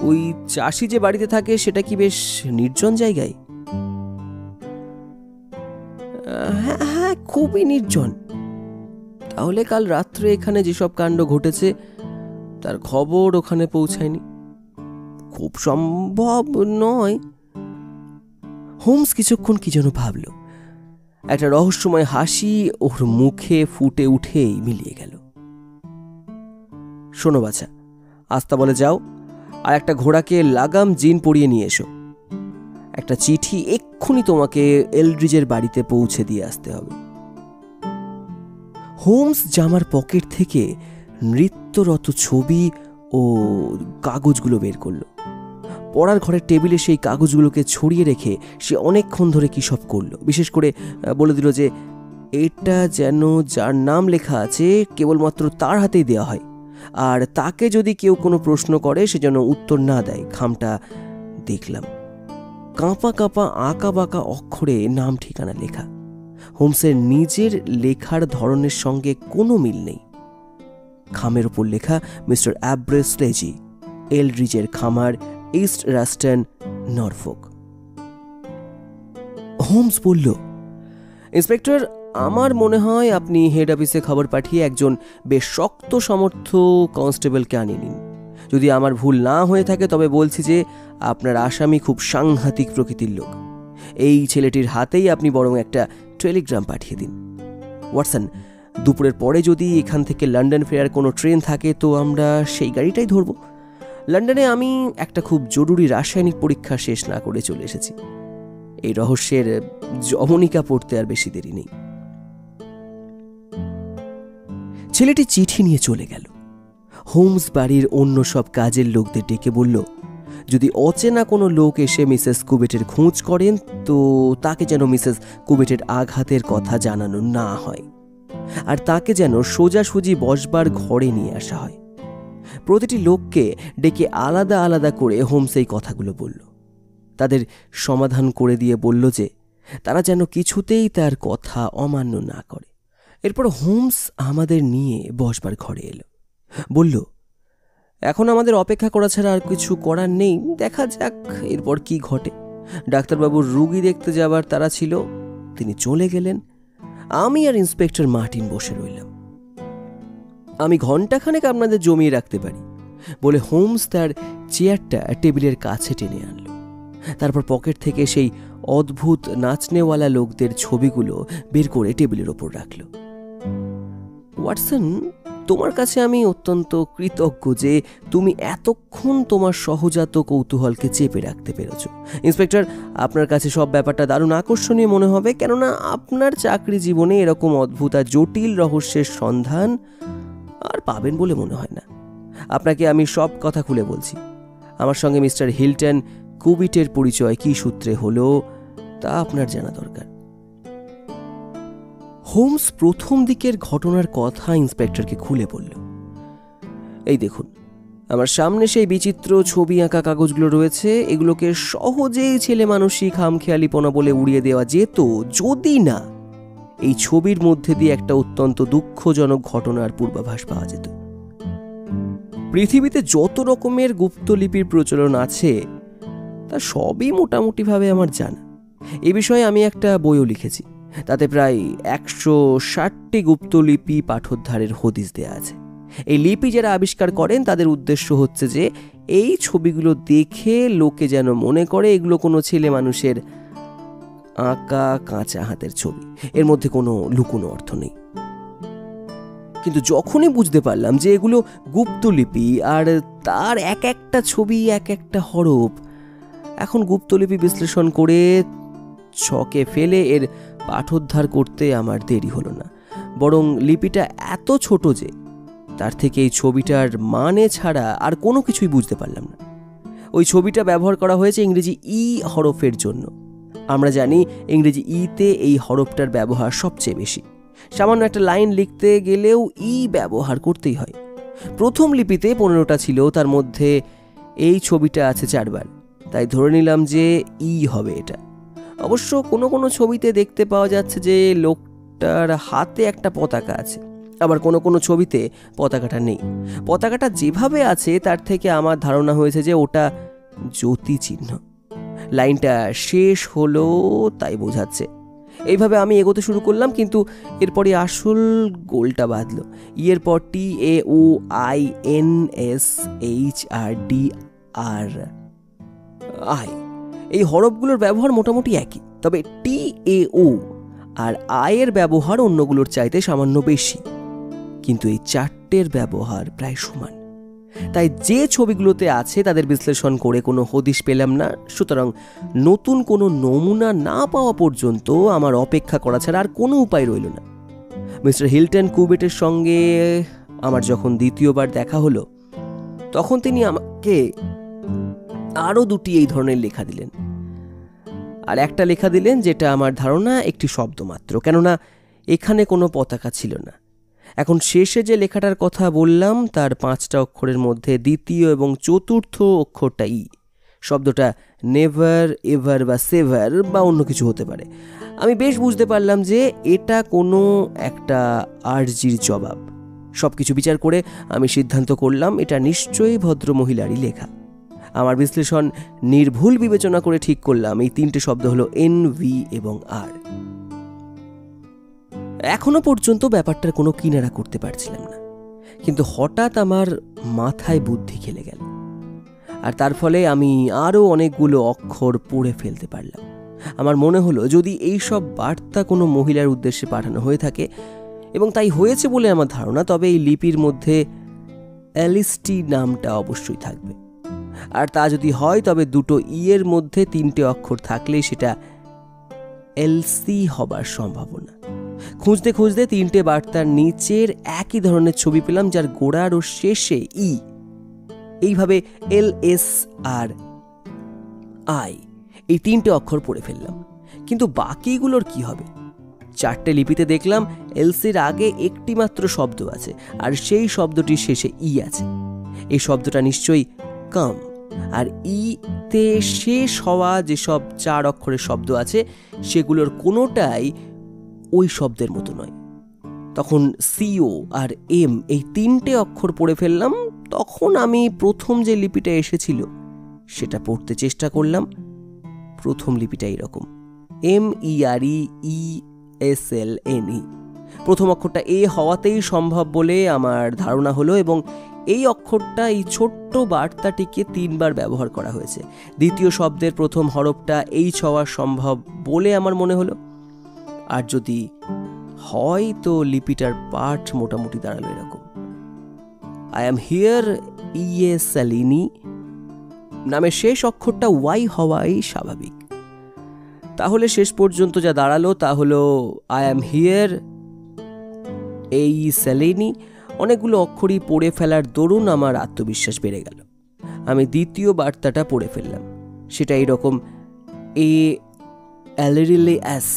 ওই চাষি যে বাড়িতে থাকে সেটা কি বেশ নির্জন জায়গায়? হ্যাঁ, খুবই নির্জন। তাহলে কাল রাত্রে এখানে যেসব কাণ্ড ঘটেছে তার খবর ওখানে পৌঁছায়নি। খুব সম্ভব নয়। হোমস কিছুক্ষণ কি যেন ভাবল। একটা রহস্যময় হাসি ওর মুখে ফুটে উঠেই মিলিয়ে গেল। শোনো বাছা, আস্তা বলে যাও আর একটা ঘোড়াকে লাগাম জিন পরিয়ে নিয়ে এসো। একটা চিঠি এক্ষুনি তোমাকে এলড্রিজের বাড়িতে পৌঁছে দিয়ে আসতে হবে। হোমস জামার পকেট থেকে নৃত্যরত ছবি ও কাগজগুলো বের করলো। পড়ার ঘরের টেবিলে সেই কাগজগুলোকে ছড়িয়ে রেখে সে অনেকক্ষণ ধরে কী সব করলো। বিশেষ করে বলে দিল যে এটা যেন যার নাম লেখা আছে কেবলমাত্র তার হাতেই দেওয়া হয়, আর তাকে যদি কেউ কোনো প্রশ্ন করে সে যেন উত্তর না দেয়। খামটা দেখলাম, কাঁপা কাঁপা আঁকা বাঁকা অক্ষরে নাম ঠিকানা লেখা। হোমসের নিজের লেখার ধরনের সঙ্গে কোনো মিল নেই। খামের ওপর লেখা মিস্টার অ্যাব্রেস স্লেজি, এলড্রিজের খামার, ইস্ট রাস্টন, নরফোক। হোমস বলল, ইন্সপেক্টর, আমার মনে হয় আপনি হেড অফিসে খবর পাঠিয়ে একজন বেশ শক্ত সমর্থ কনস্টেবলকে আনিয়ে নিন। যদি আমার ভুল না হয়ে থাকে তবে বলছি যে আপনার আসামি খুব সাংঘাতিক প্রকৃতির লোক। এই ছেলেটির হাতেই আপনি বরং একটা টেলিগ্রাম পাঠিয়ে দিন। ওয়াটসন, দুপুরের পরে যদি এখান থেকে লন্ডন ফেরার কোনো ট্রেন থাকে তো আমরা সেই গাড়িটাই ধরব। লন্ডনে আমি একটা খুব জরুরি রাসায়নিক পরীক্ষা শেষ না করে চলে এসেছি। এই রহস্যের জবনিকা পড়তে আর বেশি দেরি নেই। ছেলেটি চিঠি নিয়ে চলে গেল। হোমস বাড়ির অন্য সব কাজের লোকদের ডেকে বলল, যদি অচেনা কোনো লোক এসে মিসেস কুবেটের খোঁজ করেন তো তাকে যেন মিসেস কুবেটের আঘাতের কথা জানানো না হয়, আর তাকে যেন সোজাসুজি বসবার ঘরে নিয়ে আসা হয়। প্রতিটি লোককে ডেকে আলাদা আলাদা করে হোমস এই কথাগুলো বলল। তাদের সমাধান করে দিয়ে বলল যে তারা যেন কিছুতেই তার কথা অমান্য না করে। এরপর হোমস আমাদের নিয়ে বসবার ঘরে এলো। বলল, এখন আমাদের অপেক্ষা করা ছাড়া আর কিছু করার নেই, দেখা যাক এরপর কি ঘটে। ডাক্তারবাবুর রুগী দেখতে যাবার তারা ছিল, তিনি চলে গেলেন। আমি আর ইন্সপেক্টর মার্টিন বসে রইলাম। আমি ঘণ্টাখানেক আপনাদের জমিয়ে রাখতে পারি বলে হোমস তার চেয়ারটা টেবিলের কাছে টেনে আনল। তারপর পকেট থেকে সেই অদ্ভুত নাচনেওয়ালা লোকদের ছবিগুলো বের করে টেবিলের ওপর রাখল। ওয়াটসন, তোমার কাছে আমি অত্যন্ত কৃতজ্ঞ যে তুমি এতক্ষণ তোমার সহজাত কৌতূহলকে চেপে রাখতে পেরেছ। ইন্সপেক্টর, আপনার কাছে সব ব্যাপারটা দারুণ আকর্ষণীয় মনে হবে, কেননা আপনার চাকরি জীবনে এরকম অদ্ভুত আর জটিল রহস্যের সন্ধান আর পাবেন বলে মনে হয় না। আপনাকে আমি সব কথা খুলে বলছি। আমার সঙ্গে মিস্টার হিলটন কুবিটের পরিচয় কী সূত্রে হলো তা আপনার জানা দরকার। হোমস প্রথম দিকের ঘটনার কথা ইন্সপেক্টরকে খুলে বলল। এই দেখুন, আমার সামনে সেই বিচিত্র ছবি আঁকা কাগজগুলো রয়েছে। এগুলোকে সহজেই ছেলে মানুষই খামখেয়ালিপনা বলে উড়িয়ে দেওয়া যেত যদি না এই ছবির মধ্যে দিয়ে একটা অত্যন্ত দুঃখজনক ঘটনার পূর্বাভাস পাওয়া যেত। পৃথিবীতে যত রকমের গুপ্তলিপির প্রচলন আছে তা সবই মোটামুটিভাবে আমার জানা। এ বিষয়ে আমি একটা বইও লিখেছি, তাতে প্রায় 160টি গুপ্তলিপি পাঠোদ্ধারের হদিস দেয়া আছে। এই লিপি যারা আবিষ্কার করেন তাদের উদ্দেশ্য হচ্ছে যে এই ছবিগুলো দেখে লোকে যেন মনে করে এগুলো কোনো ছেলে মানুষের আঁকা কাঁচা হাতের ছবি, এর মধ্যে কোনো লুকোনো অর্থ নেই। কিন্তু যখনই বুঝতে পারলাম যে এগুলো গুপ্তলিপি আর তার এক একটা ছবি এক একটা হরফ, এখন গুপ্তলিপি বিশ্লেষণ করে ছকে ফেলে এর পাঠোদ্ধার করতে আমার দেরি হলো না। বরং লিপিটা এত ছোট যে তার থেকে এই ছবিটার মানে ছাড়া আর কোনো কিছুই বুঝতে পারলাম না। ওই ছবিটা ব্যবহার করা হয়েছে ইংরেজি ই হরফের জন্য। আমরা জানি ইংরেজি ইতে এই হরফটার ব্যবহার সবচেয়ে বেশি। সামান্য একটা লাইন লিখতে গেলেও ই ব্যবহার করতেই হয়। প্রথম লিপিতে 15টা ছিল, তার মধ্যে এই ছবিটা আছে 4 বার, তাই ধরে নিলাম যে ই হবে এটা। অবশ্য কোনো কোনো ছবিতে দেখতে পাওয়া যাচ্ছে যে লোকটার হাতে একটা পতাকা আছে, আবার কোনো কোনো ছবিতে পতাকাটা নেই। পতাকাটা যেভাবে আছে তার থেকে আমার ধারণা হয়েছে যে ওটা জ্যোতি চিহ্ন। লাইনটা শেষ হলো তাই বোঝাচ্ছে। এইভাবে আমি এগোতে শুরু করলাম, কিন্তু এরপরে আসল গোলটা বাঁধলো। ইয়ের পর TAOINSHRDRI। এই হরফগুলোর ব্যবহার মোটামুটি একই, তবে টি এ ও আর আয়ের ব্যবহার অন্যগুলোর চাইতে সামান্য বেশি, কিন্তু এই চারটের ব্যবহার প্রায় সমান। তাই যে ছবিগুলোতে আছে তাদের বিশ্লেষণ করে কোনো হদিশ পেলাম না। সুতরাং নতুন কোনো নমুনা না পাওয়া পর্যন্ত আমার অপেক্ষা করা ছাড়া আর কোনো উপায় রইল না। মিস্টার হিল্টন কুবেটের সঙ্গে আমার যখন দ্বিতীয়বার দেখা হলো, তখন তিনি আমাকে আরও দুটি এই ধরনের লেখা দিলেন। আর একটা লেখা দিলেন যেটা আমার ধারণা একটি শব্দ মাত্র, কেননা এখানে কোনো পতাকা ছিল না। এখন শেষে যে লেখাটার কথা বললাম তার 5টা অক্ষরের মধ্যে দ্বিতীয় এবং চতুর্থ অক্ষরটা ই। শব্দটা নেভার, এভার বা সেভার বা অন্য কিছু হতে পারে। আমি বেশ বুঝতে পারলাম যে এটা কোনো একটা আর্জির জবাব। সব কিছু বিচার করে আমি সিদ্ধান্ত করলাম এটা নিশ্চয়ই ভদ্রমহিলারই লেখা। আমার বিশ্লেষণ নির্ভুল বিবেচনা করে ঠিক করলাম এই 3টে শব্দ হলো এন, ভি এবং আর। এখনো পর্যন্ত ব্যাপারটার কোনো কিনারা করতে পারছিলাম না, কিন্তু হঠাৎ আমার মাথায় বুদ্ধি খেলে গেল, আর তার ফলে আমি আরও অনেকগুলো অক্ষর পড়ে ফেলতে পারলাম। আমার মনে হলো যদি এই সব বার্তা কোনো মহিলার উদ্দেশ্যে পাঠানো হয়ে থাকে, এবং তাই হয়েছে বলে আমার ধারণা, তবে এই লিপির মধ্যে অ্যালিসটি নামটা অবশ্যই থাকবে। আর তা যদি হয় তবে দুটো ই এর মধ্যে 3টে অক্ষর থাকলেই সেটা এলসি হবার সম্ভাবনা। খুঁজতে খুঁজতে 3টে বার্তার নিচের একই ধরনের ছবি পেলাম, যার গোড়ার ও শেষে ই। এইভাবে এল, এস আর আই এই 3টে অক্ষর পড়ে ফেললাম। কিন্তু বাকিগুলোর কি হবে? 4টে লিপিতে দেখলাম এলসির আগে একটি মাত্র শব্দ আছে, আর সেই শব্দটির শেষে ই আছে। এই শব্দটা নিশ্চয়ই কাম। আর ইতে শেষ হওয়া যেসব 4 অক্ষরের শব্দ আছে সেগুলোর কোনোটাই ওই শব্দের মতো নয়। তখন সিও আর এম এই 3টে অক্ষর পড়ে ফেললাম। তখন আমি প্রথম যে লিপিটা এসেছিল সেটা পড়তে চেষ্টা করলাম। প্রথম লিপিটা এরকম, M E R E S L N E. প্রথম অক্ষরটা এ হওয়াতেই সম্ভব বলে আমার ধারণা হলো, এবং এই অক্ষরটা এই ছোট্ট বার্তাটিকে 3 বার ব্যবহার করা হয়েছে। দ্বিতীয় শব্দের প্রথম হরফটা এইচ হওয়া সম্ভব বলে আমার মনে হলো। আর যদি হয় তো লিপিটার পাঠ মোটামুটি দাঁড়ালো এরকম, আই এম হিয়ার ইয়ে সালিনি। নামের শেষ অক্ষরটা ওয়াই হওয়াই স্বাভাবিক। তাহলে শেষ পর্যন্ত যা দাঁড়ালো তা হলো আই এম হিয়ার এই সালিনি। অনেকগুলো অক্ষরই পড়ে ফেলার দরুন আমার আত্মবিশ্বাস বেড়ে গেল। আমি দ্বিতীয় বার্তাটা পড়ে ফেললাম। সেটা এইরকম, এ অ্যালেরিলে অ্যাস।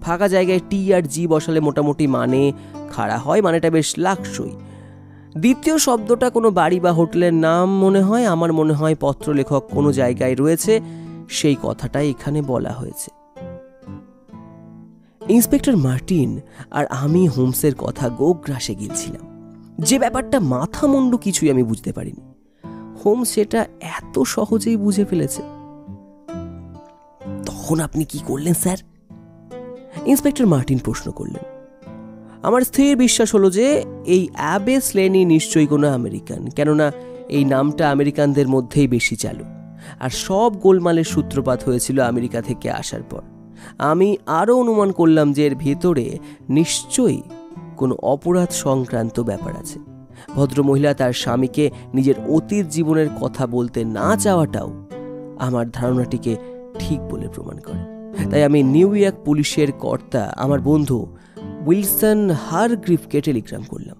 ফাঁকা জায়গায় টি আর জি বসালে মোটামুটি মানে খাড়া হয়, মানেটা বেশ লাকসই। দ্বিতীয় শব্দটা কোনো বাড়ি বা হোটেলের নাম মনে হয়। আমার মনে হয় পত্রলেখক কোনো জায়গায় রয়েছে, সেই কথাটাই এখানে বলা হয়েছে। ইন্সপেক্টর মার্টিন আর আমি হোমসের কথা গোগ্রাসে গিলছিলাম। যে ব্যাপারটা মাথা মুন্ডু কিছুই আমি বুঝতে পারিনি, হোমস সেটা এত সহজেই বুঝে ফেলেছে। তখন আপনি কি করলেন স্যার? ইন্সপেক্টর মার্টিন প্রশ্ন করলেন। আমার স্থির বিশ্বাস হলো যে এই অ্যাবেস লেনি নিশ্চয়ই কোনো আমেরিকান, কেননা এই নামটা আমেরিকানদের মধ্যেই বেশি চালু, আর সব গোলমালের সূত্রপাত হয়েছিল আমেরিকা থেকে আসার পর। আমি আরও অনুমান করলাম যে এর ভেতরে নিশ্চয়ই কোনো অপরাধ সংক্রান্ত ব্যাপার আছে। ভদ্রমহিলা তার স্বামীকে নিজের অতীত জীবনের কথা বলতে না চাওয়াটাও আমার ধারণাটিকে ঠিক বলে প্রমাণ করে। তাই আমি নিউ ইয়র্ক পুলিশের কর্তা আমার বন্ধু উইলসন হারগ্রিভকে টেলিগ্রাম করলাম।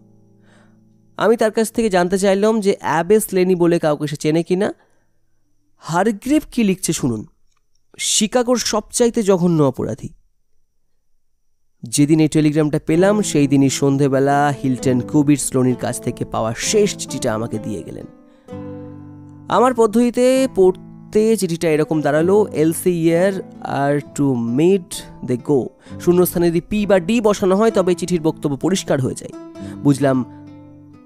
আমি তার কাছ থেকে জানতে চাইলাম যে অ্যাবেস লেনি বলে কাউকে সে চেনে কিনা। হারগ্রিভ কি লিখছে শুনুন। শিকাগোর সবচাইতে জঘন্য অপরাধী। যেদিন এই টেলিগ্রামটা পেলাম সেই দিনই সন্ধেবেলা হিল্টন কুবিট স্লোনির কাছ থেকে পাওয়া শেষ চিঠিটা আমাকে দিয়ে গেলেন। আমার পদ্ধতিতে পড়তে চিঠিটা এরকম দাঁড়ালো, এলসি ইয়ার আর টু মিড দে গো। শূন্যস্থানে যদি পি বা ডি বসানো হয় তবে চিঠির বক্তব্য পরিষ্কার হয়ে যায়। বুঝলাম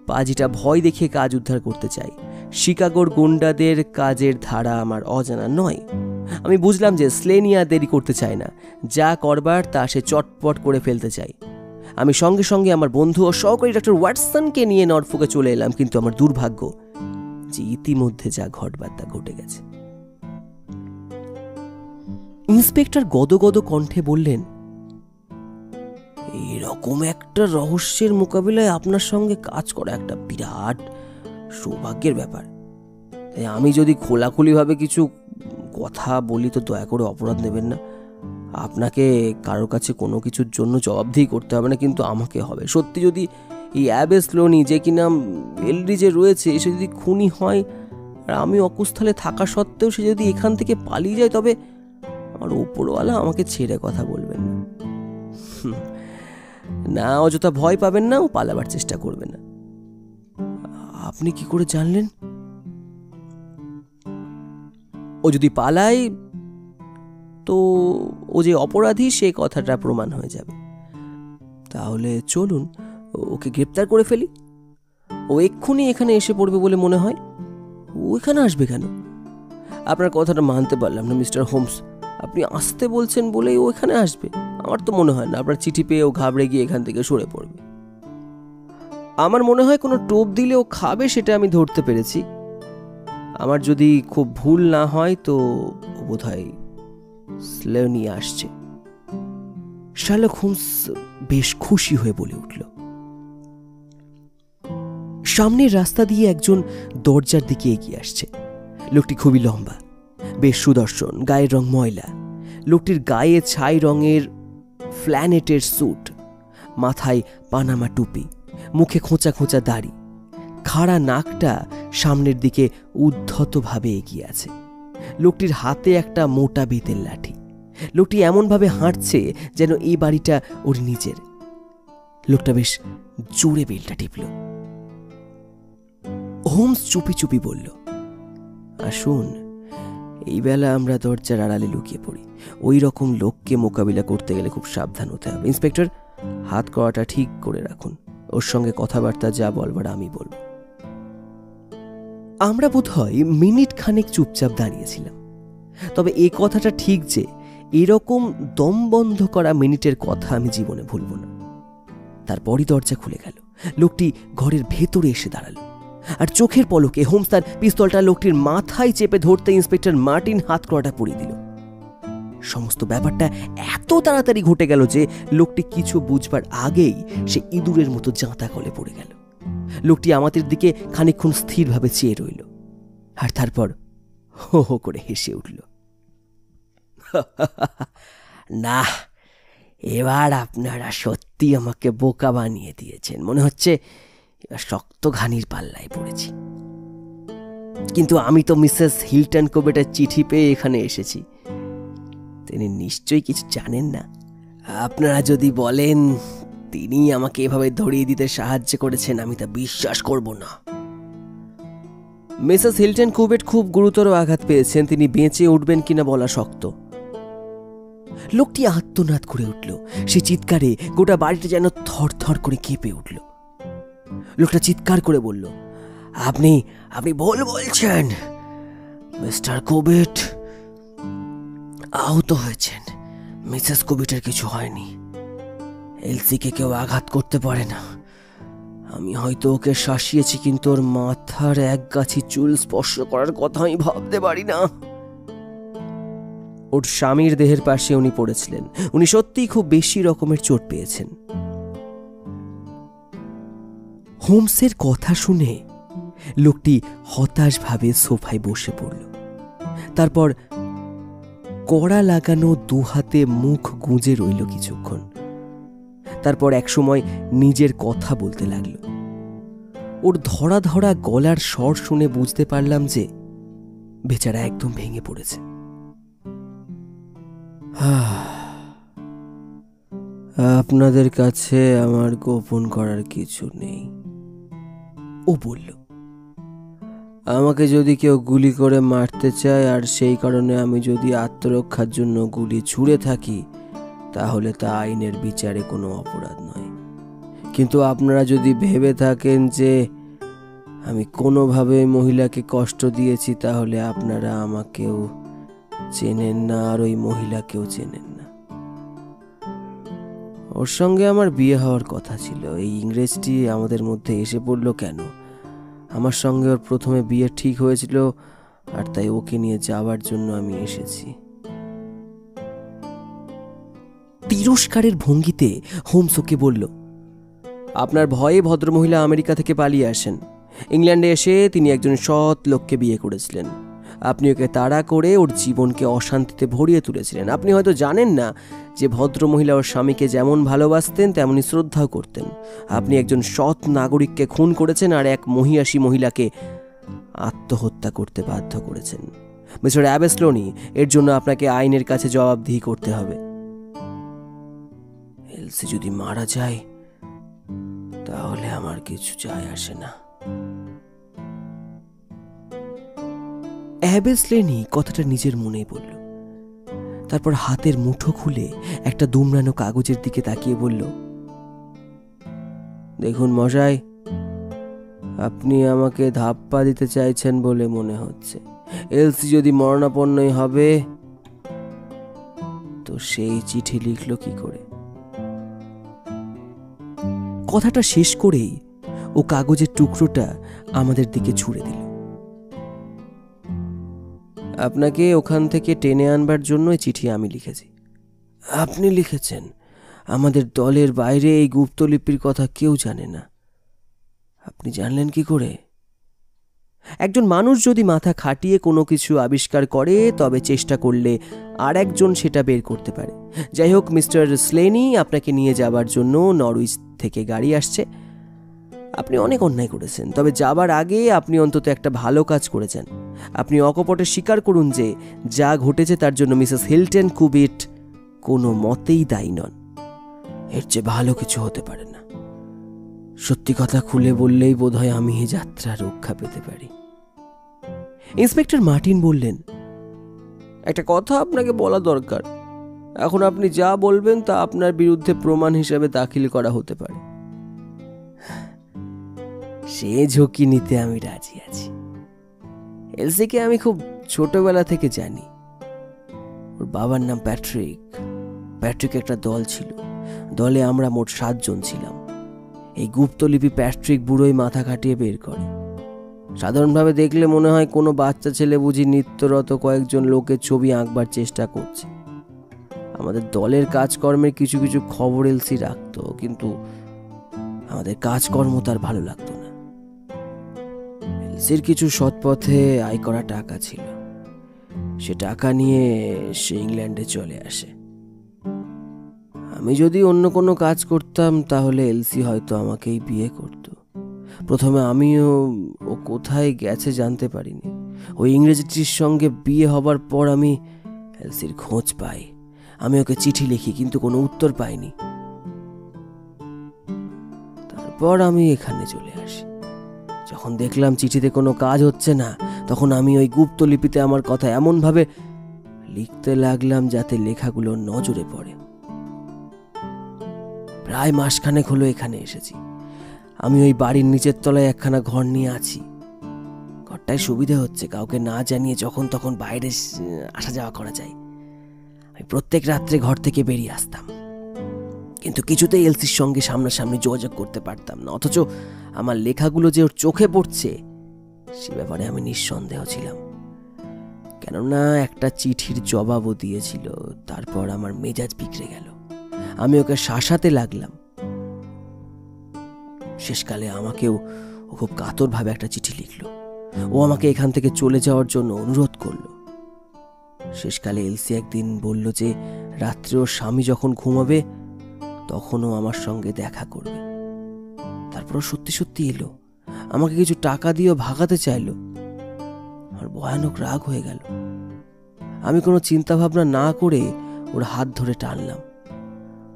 পাজিটা ভয় দেখিয়ে কাজ উদ্ধার করতে চাই। শিকাগোর গুন্ডাদের কাজের ধারা আমার অজানা নয়। আমি বুঝলাম যে স্লেনিয়া দেরি করতে চায় না, যা করবার তা সে চটপট করে ফেলতে চায়। আমি সঙ্গে সঙ্গে আমার বন্ধু ও সহকারী ডক্টর ওয়াটসনকে নিয়ে নরফোকে চলে এলাম, কিন্তু আমার দুর্ভাগ্য যে ইতিমধ্যে যা ঘটবার তা ঘটে গেছে। ইন্সপেক্টর গদগদ কণ্ঠে বললেন, এরকম একটা রহস্যের মোকাবিলায় আপনার সঙ্গে কাজ করা একটা বিরাট সৌভাগ্যের ব্যাপার। তাই আমি যদি খোলাখুলিভাবে কিছু কথা বলি তো দয়া করে অপরাধ নেবেন না। আপনাকে কারোর কাছে কোনো কিছুর জন্য জবাবদিহি করতে হবে না, কিন্তু আমাকে হবে। সত্যি যদি এই অ্যাবেস লোনি, যে কিনা এলরিজে রয়েছে, সে যদি খুনি হয় আর আমি অকুস্থলে থাকা সত্ত্বেও সে যদি এখান থেকে পালিয়ে যায়, তবে আমার উপরওয়ালা আমাকে ছেড়ে কথা বলবেন না। না, অযথা ভয় পাবেন না ও পালাবার চেষ্টা করবেন না। আপনি কি করে জানলেন? ও যদি পালায় তো ও যে অপরাধী সে কথাটা প্রমাণ হয়ে যাবে। তাহলে চলুন ওকে গ্রেপ্তার করে ফেলি। ও এক্ষুনি এখানে এসে পড়বে বলে মনে হয়। ও এখানে আসবে কেন? আপনার কথাটা মানতে পারলাম না মিস্টার হোমস। আপনি আসতে বলছেন বলেই ও এখানে আসবে? আমার তো মনে হয় না। আপনার চিঠি পেয়ে ও ঘাবড়ে গিয়ে এখান থেকে সরে পড়বে। আমার মনে হয় কোনো টোপ দিলে ও খাবে, সেটা আমি ধরতে পেরেছি। আমার যদি খুব ভুল না হয় তো ও বোধহয় স্লেভ নিয়ে আসছে। শার্লক হোমস বেশ খুশি হয়ে বলে উঠল, সামনের রাস্তা দিয়ে একজন দরজার দিকে এগিয়ে আসছে। লোকটি খুবই লম্বা, বেশ সুদর্শন, গায়ের রং ময়লা। লোকটির গায়ে ছাই রঙের ফ্ল্যানেটের স্যুট, মাথায় পানামা টুপি, মুখে খোঁচা খোঁচা দাড়ি, খাড়া নাকটা সামনের দিকে উদ্ধতভাবে এগিয়ে আছে। লোকটির হাতে একটা মোটা বেতের লাঠি। লোকটি এমনভাবে হাঁটছে যেন এই বাড়িটা ওর নিজের। লোকটা বেশ জোরে বেলটা টিপল। হোমস চুপি চুপি বলল, আসুন, এই বেলা আমরা দরজার আড়ালে লুকিয়ে পড়ি। ওই রকম লোককে মোকাবিলা করতে গেলে খুব সাবধান হতে হবে। ইন্সপেক্টর, হাত কড়াটা ঠিক করে রাখুন। ওর সঙ্গে কথাবার্তা যা বলবার আমি বলব। আমরা বোধহয় মিনিট খানেক চুপচাপ দাঁড়িয়েছিলাম। তবে এই কথাটা ঠিক যে এরকম দম বন্ধ করা মিনিটের কথা আমি জীবনে ভুলব না। তারপরই দরজা খুলে গেল। লোকটি ঘরের ভেতরে এসে দাঁড়ালো, আর চোখের পলকে হোমস তার পিস্তলটা লোকটির মাথায় চেপে ধরতে ইন্সপেক্টর মার্টিন হাত কড়াটা পরিয়ে দিল। সমস্ত ব্যাপারটা এত তাড়াতাড়ি ঘটে গেল যে লোকটি কিছু বুঝবার আগেই সে ইঁদুরের মতো জাঁতা কলে পড়ে গেল। লোকটি আমাদের দিকে খানিকক্ষণ স্থিরভাবে চেয়ে রইল, আর তারপর হো হো করে হেসে উঠল। না, এবার আপনারা সত্যি আমাকে বোকা বানিয়ে দিয়েছেন। মনে হচ্ছে এবার শক্ত ঘানির পাল্লায় পড়েছি। কিন্তু আমি তো মিসেস হিল্টন কোবেটের চিঠি পেয়ে এখানে এসেছি। তিনি নিশ্চয়ই কিছু জানেন না। আপনারা যদি বলেন তিনি আমাকে এভাবে ধরিয়ে দিতে সাহায্য করেছেন, আমি তা বিশ্বাস করব না। মিসেস হিল্টন কোবেট খুব গুরুতর আঘাত পেয়েছেন। তিনি বেঁচে উঠবেন কিনা বলা শক্ত। লোকটি আত্মনাদ করে উঠল। সে চিৎকারে গোটা বাড়িটা যেন থরথর করে কেঁপে উঠল। লোকটা চিৎকার করে বলল, আপনি আপনি ভুল বলছেন। মিস্টার কোবেট আহত হয়েছেন। মিসেস কোবেটের কিছু হয়নি। এলসিকে কেউ আঘাত করতে পারে না। আমি হয়তো ওকে শাসিয়েছি, কিন্তু ওর মাথার এক গাছি চুল স্পর্শ করার কথা আমি ভাবতে পারি না। ওর স্বামীর দেহের পাশে উনি পড়েছিলেন। উনি সত্যিই খুব বেশি রকমের চোট পেয়েছেন। হোমসের কথা শুনে লোকটি হতাশভাবে সোফায় বসে পড়ল। তারপর কড়া লাগানো দুহাতে মুখ গুঁজে রইল কিছুক্ষণ। তারপর একসময় নিজের কথা বলতে লাগলো। ওর ধরা ধরা গলার স্বর শুনে বুঝতে পারলাম যে বেচারা একদম ভেঙে পড়েছে। আপনাদের কাছে আমার গোপন করার কিছু নেই, ও বলল। আমাকে যদি কেউ গুলি করে মারতে চায় আর সেই কারণে আমি যদি আত্মরক্ষার জন্য গুলি ছুঁড়ে থাকি, তাহলে তা আইনের বিচারে কোনো অপরাধ নয়। কিন্তু আপনারা যদি ভেবে থাকেন যে আমি কোনোভাবে মহিলাকে কষ্ট দিয়েছি, তাহলে আপনারা আমাকেও চেনেন না আর ওই মহিলাকেও চেনেন না। ওর সঙ্গে আমার বিয়ে হওয়ার কথা ছিল। এই ইংরেজটি আমাদের মধ্যে এসে পড়ল কেন? আমার সঙ্গে ওর প্রথমে বিয়ে ঠিক হয়েছিল, আর তাই ওকে নিয়ে যাওয়ার জন্য আমি এসেছি। তিরস্কারের ভঙ্গিতে হোমস ওকে বলল, আপনার ভয়ে ভদ্রমহিলা আমেরিকা থেকে পালিয়ে আসেন। ইংল্যান্ডে এসে তিনি একজন সৎ লোককে বিয়ে করেছিলেন। আপনি ওকে তাড়া করে ওর জীবনকে অশান্তিতে ভরিয়ে তুলেছিলেন। আপনি হয়তো জানেন না যে ভদ্রমহিলা ওর স্বামীকে যেমন ভালোবাসতেন তেমনি শ্রদ্ধাও করতেন। আপনি একজন সৎ নাগরিককে খুন করেছেন আর এক মহিয়াসী মহিলাকে আত্মহত্যা করতে বাধ্য করেছেন। মিস্টার অ্যাবেসলোনি, এর জন্য আপনাকে আইনের কাছে জবাবদিহি করতে হবে। এলসি যদি মারা যায় তাহলে আমার কিছু যায় আসে না। অ্যাবেসলেনি কথাটা নিজের মনেই বলল। তারপর হাতের মুঠো খুলে একটা দুমড়ানো কাগজের দিকে তাকিয়ে বলল, দেখুন মশাই, আপনি আমাকে ধাপ্পা দিতে চাইছেন বলে মনে হচ্ছে। এলসি যদি মরণাপন্নই হবে তো সেই চিঠি লিখলো কি করে? কথাটা শেষ করেই ও কাগজের টুকরোটা আমাদের দিকে ছুঁড়ে দিল। আপনাকে ওখান থেকে টেনে আনবার জন্য চিঠি আমি লিখেছি। আপনি লিখেছেন? আমাদের দলের বাইরে এই গুপ্তলিপির কথা কেউ জানে না। আপনি জানলেন কি করে? একজন মানুষ যদি মাথা খাটিয়ে কোনো কিছু আবিষ্কার করে তবে চেষ্টা করলে আর একজন সেটা বের করতে পারে। যাই হোক, মিস্টার স্লেনি, আপনাকে নিয়ে যাবার জন্য নরউইচ থেকে গাড়ি আসছে। আপনি অনেক অন্যায় করেছেন, তবে যাবার আগে আপনি অন্তত একটা ভালো কাজ করেছেন। আপনি অকপটে স্বীকার করুন যে যা ঘটেছে তার জন্য মিসেস হিলটন কুবিট কোনো মতেই দায়ী নন। এর চেয়ে ভালো কিছু হতে পারে না। সত্যি কথা খুলে বললেই বোধহয় আমি এই যাত্রা রক্ষা পেতে পারি। ইন্সপেক্টর মার্টিন বললেন, একটা কথা আপনাকে বলা দরকার। এখন আপনি যা বলবেন তা আপনার বিরুদ্ধে প্রমাণ হিসাবে দাখিল করা হতে পারে। সে ঝুঁকি নিতে আমি রাজি আছি। এলসিকে আমি খুব ছোটবেলা থেকে জানি। ওর বাবার নাম প্যাট্রিক। প্যাট্রিক একটা দল ছিল। দলে আমরা মোট 7 জন ছিলাম। এই গুপ্তলিপি প্যাট্রিক বুড়োই মাথা খাটিয়ে বের করে। সাধারণভাবে দেখলে মনে হয় কোনো বাচ্চা ছেলে বুঝি নিত্যরত কয়েকজন লোকের ছবি আঁকবার চেষ্টা করছে। আমাদের দলের কাজকর্মের কিছু কিছু খবর এলসি রাখত, কিন্তু আমাদের কাজকর্ম তার ভালো লাগতো না। এলসির কিছু সৎপথে আয় করা টাকা ছিল। সে টাকা নিয়ে সে ইংল্যান্ডে চলে আসে। আমি যদি অন্য কোনো কাজ করতাম তাহলে এলসি হয়তো আমাকেই বিয়ে করত। প্রথমে আমিও ও কোথায় গেছে জানতে পারিনি। ওই ইংরেজিটির সঙ্গে বিয়ে হবার পর আমি এলসির খোঁজ পাই। আমি ওকে চিঠি লিখি, কিন্তু কোনো উত্তর পাইনি। তারপর আমি এখানে চলে আসি। যখন দেখলাম চিঠিতে কোনো কাজ হচ্ছে না, তখন আমি ওই গুপ্তলিপিতে আমার কথা এমনভাবে লিখতে লাগলাম যাতে লেখাগুলো নজরে পড়ে। প্রায় মাসখানেক হলো এখানে এসেছি। আমি ওই বাড়ির নিচের তলায় একখানা ঘর নিয়ে আছি। ঘরটায় সুবিধা হচ্ছে, কাউকে না জানিয়ে যখন তখন বাইরে আসা যাওয়া করা যায়। আমি প্রত্যেক রাত্রে ঘর থেকে বেরিয়ে আসতাম, কিন্তু কিছুতেই এলসির সঙ্গে সামনাসামনি যোগাযোগ করতে পারতাম না। অথচ আমার লেখাগুলো যে ওর চোখে পড়ছে সে ব্যাপারে আমি নিঃসন্দেহ ছিলাম, কেননা একটা চিঠির জবাবও দিয়েছিল। তারপর আমার মেজাজ বিগড়ে গেল। আমি ওকে শাসাতে লাগলাম। শেষকালে আমাকেও ও খুব কাতরভাবে একটা চিঠি লিখলো। ও আমাকে এখান থেকে চলে যাওয়ার জন্য অনুরোধ করলো। শেষকালে এলসি একদিন বলল যে রাত্রে ওর স্বামী যখন ঘুমাবে তখনও আমার সঙ্গে দেখা করবে। তারপর সত্যি সত্যি এলো। আমাকে কিছু টাকা দিয়েও ভাগাতে চাইলো। আমার ভয়ানক রাগ হয়ে গেল। আমি কোনো চিন্তা ভাবনা না করে ওর হাত ধরে টানলাম,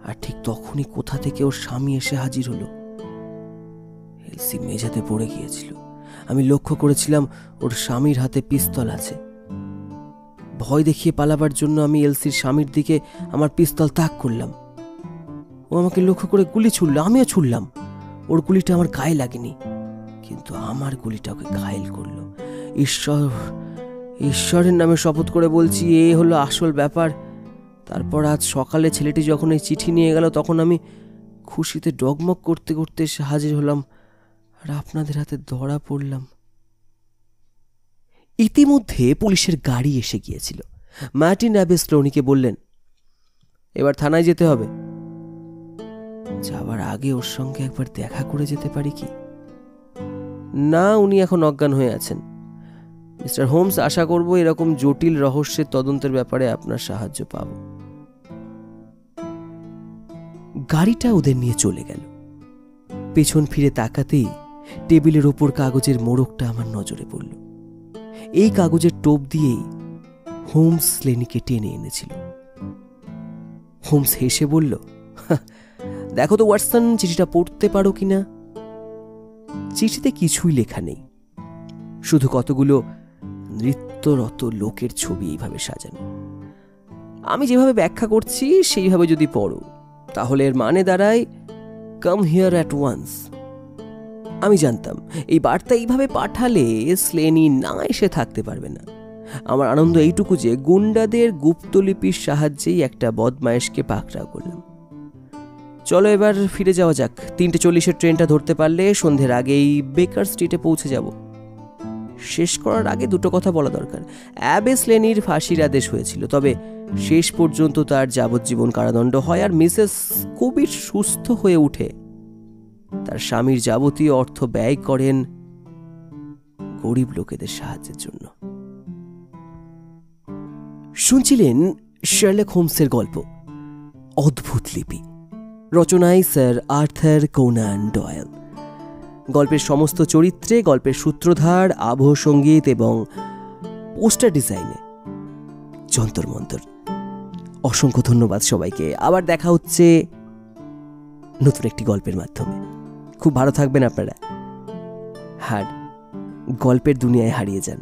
আর ঠিক তখনই কোথা থেকে ওর স্বামী এসে হাজির হলো। এলসি মেঝেতে পড়ে গিয়েছিল। আমি লক্ষ্য করেছিলাম ওর স্বামীর হাতে পিস্তল আছে। ভয় দেখিয়ে পালাবার জন্য আমি এলসির স্বামীর দিকে আমার পিস্তল তাক করলাম। ও আমাকে লক্ষ্য করে গুলি ছুড়ল। আমিও ছুড়লাম। ওর গুলিটা আমার গায়ে লাগেনি, কিন্তু আমার গুলিটা ওকে ঘায়েল করলো। ঈশ্বরের নামে শপথ করে বলছি, এ হলো আসল ব্যাপার। তারপর আজ সকালে ছেলেটি যখন এই চিঠি নিয়ে গেল তখন আমি খুশিতে ডগমগ করতে করতে এসে হাজির হলাম, আর আপনাদের হাতে ধরা পড়লাম। ইতিমধ্যে পুলিশের গাড়ি এসে গিয়েছিল। মার্টিন অ্যাবেসলোনিকে বললেন, এবার থানায় যেতে হবে। যাওয়ার আগে ওর সঙ্গে একবার দেখা করে যেতে পারি কি? না, উনি এখন অজ্ঞান হয়ে আছেন। মিস্টার হোমস, আশা করব এরকম জটিল রহস্যের তদন্তের ব্যাপারে আপনার সাহায্য পাব। গাড়িটা ওদের নিয়ে চলে গেল। পেছন ফিরে তাকাতেই টেবিলের ওপর কাগজের মোড়কটা আমার নজরে পড়ল। এই কাগজের টোপ দিয়েই হোমস স্লেনিকে টেনে এনেছিল। হোমস হেসে বলল, দেখো তো ওয়াটসন, চিঠিটা পড়তে পারো কিনা? চিঠিতে কিছুই লেখা নেই, শুধু কতগুলো নৃত্যরত লোকের ছবি এইভাবে সাজানো। আমি যেভাবে ব্যাখ্যা করছি সেইভাবে যদি পড়ো তাহলে এর মানে দাঁড়ায়, কাম হিয়ার অ্যাট ওয়ান্স। আমি জানতাম এই বার্তা এইভাবে পাঠালে স্লেনি না এসে থাকতে পারবে না। আমার আনন্দ এইটুকু যে গুন্ডাদের গুপ্তলিপির সাহায্যেই একটা বদমায়েশকে পাকড়াও করলাম। চলো এবার ফিরে যাওয়া যাক। 3:40 ট্রেনটা ধরতে পারলে সন্ধ্যের আগেই বেকার স্ট্রিটে পৌঁছে যাব। শেষ করার আগে দুটো কথা বলা দরকার। অ্যাবে স্লেনির ফাঁসির আদেশ হয়েছিল, তবে শেষ পর্যন্ত তার যাবজ্জীবন কারাদণ্ড হয়, আর মিসেস কবির সুস্থ হয়ে উঠে তার স্বামীর যাবতীয় অর্থ ব্যয় করেন গরিব লোকেদের সাহায্যের জন্য। শুনছিলেন শার্লক হোমসের গল্প অদ্ভুত লিপি, রচনায় স্যার আর্থার কোনান ডয়েল। গল্পের সমস্ত চরিত্রে, গল্পের সূত্রধার, আবহ সঙ্গীত এবং পোস্টার ডিজাইনে যন্তর মন্তর। অসংখ্য ধন্যবাদ সবাইকে। আবার দেখা হচ্ছে নতুন একটি গল্পের মাধ্যমে। খুব ভালো থাকবেন আপনারা, আর গল্পের দুনিয়ায় হারিয়ে যান।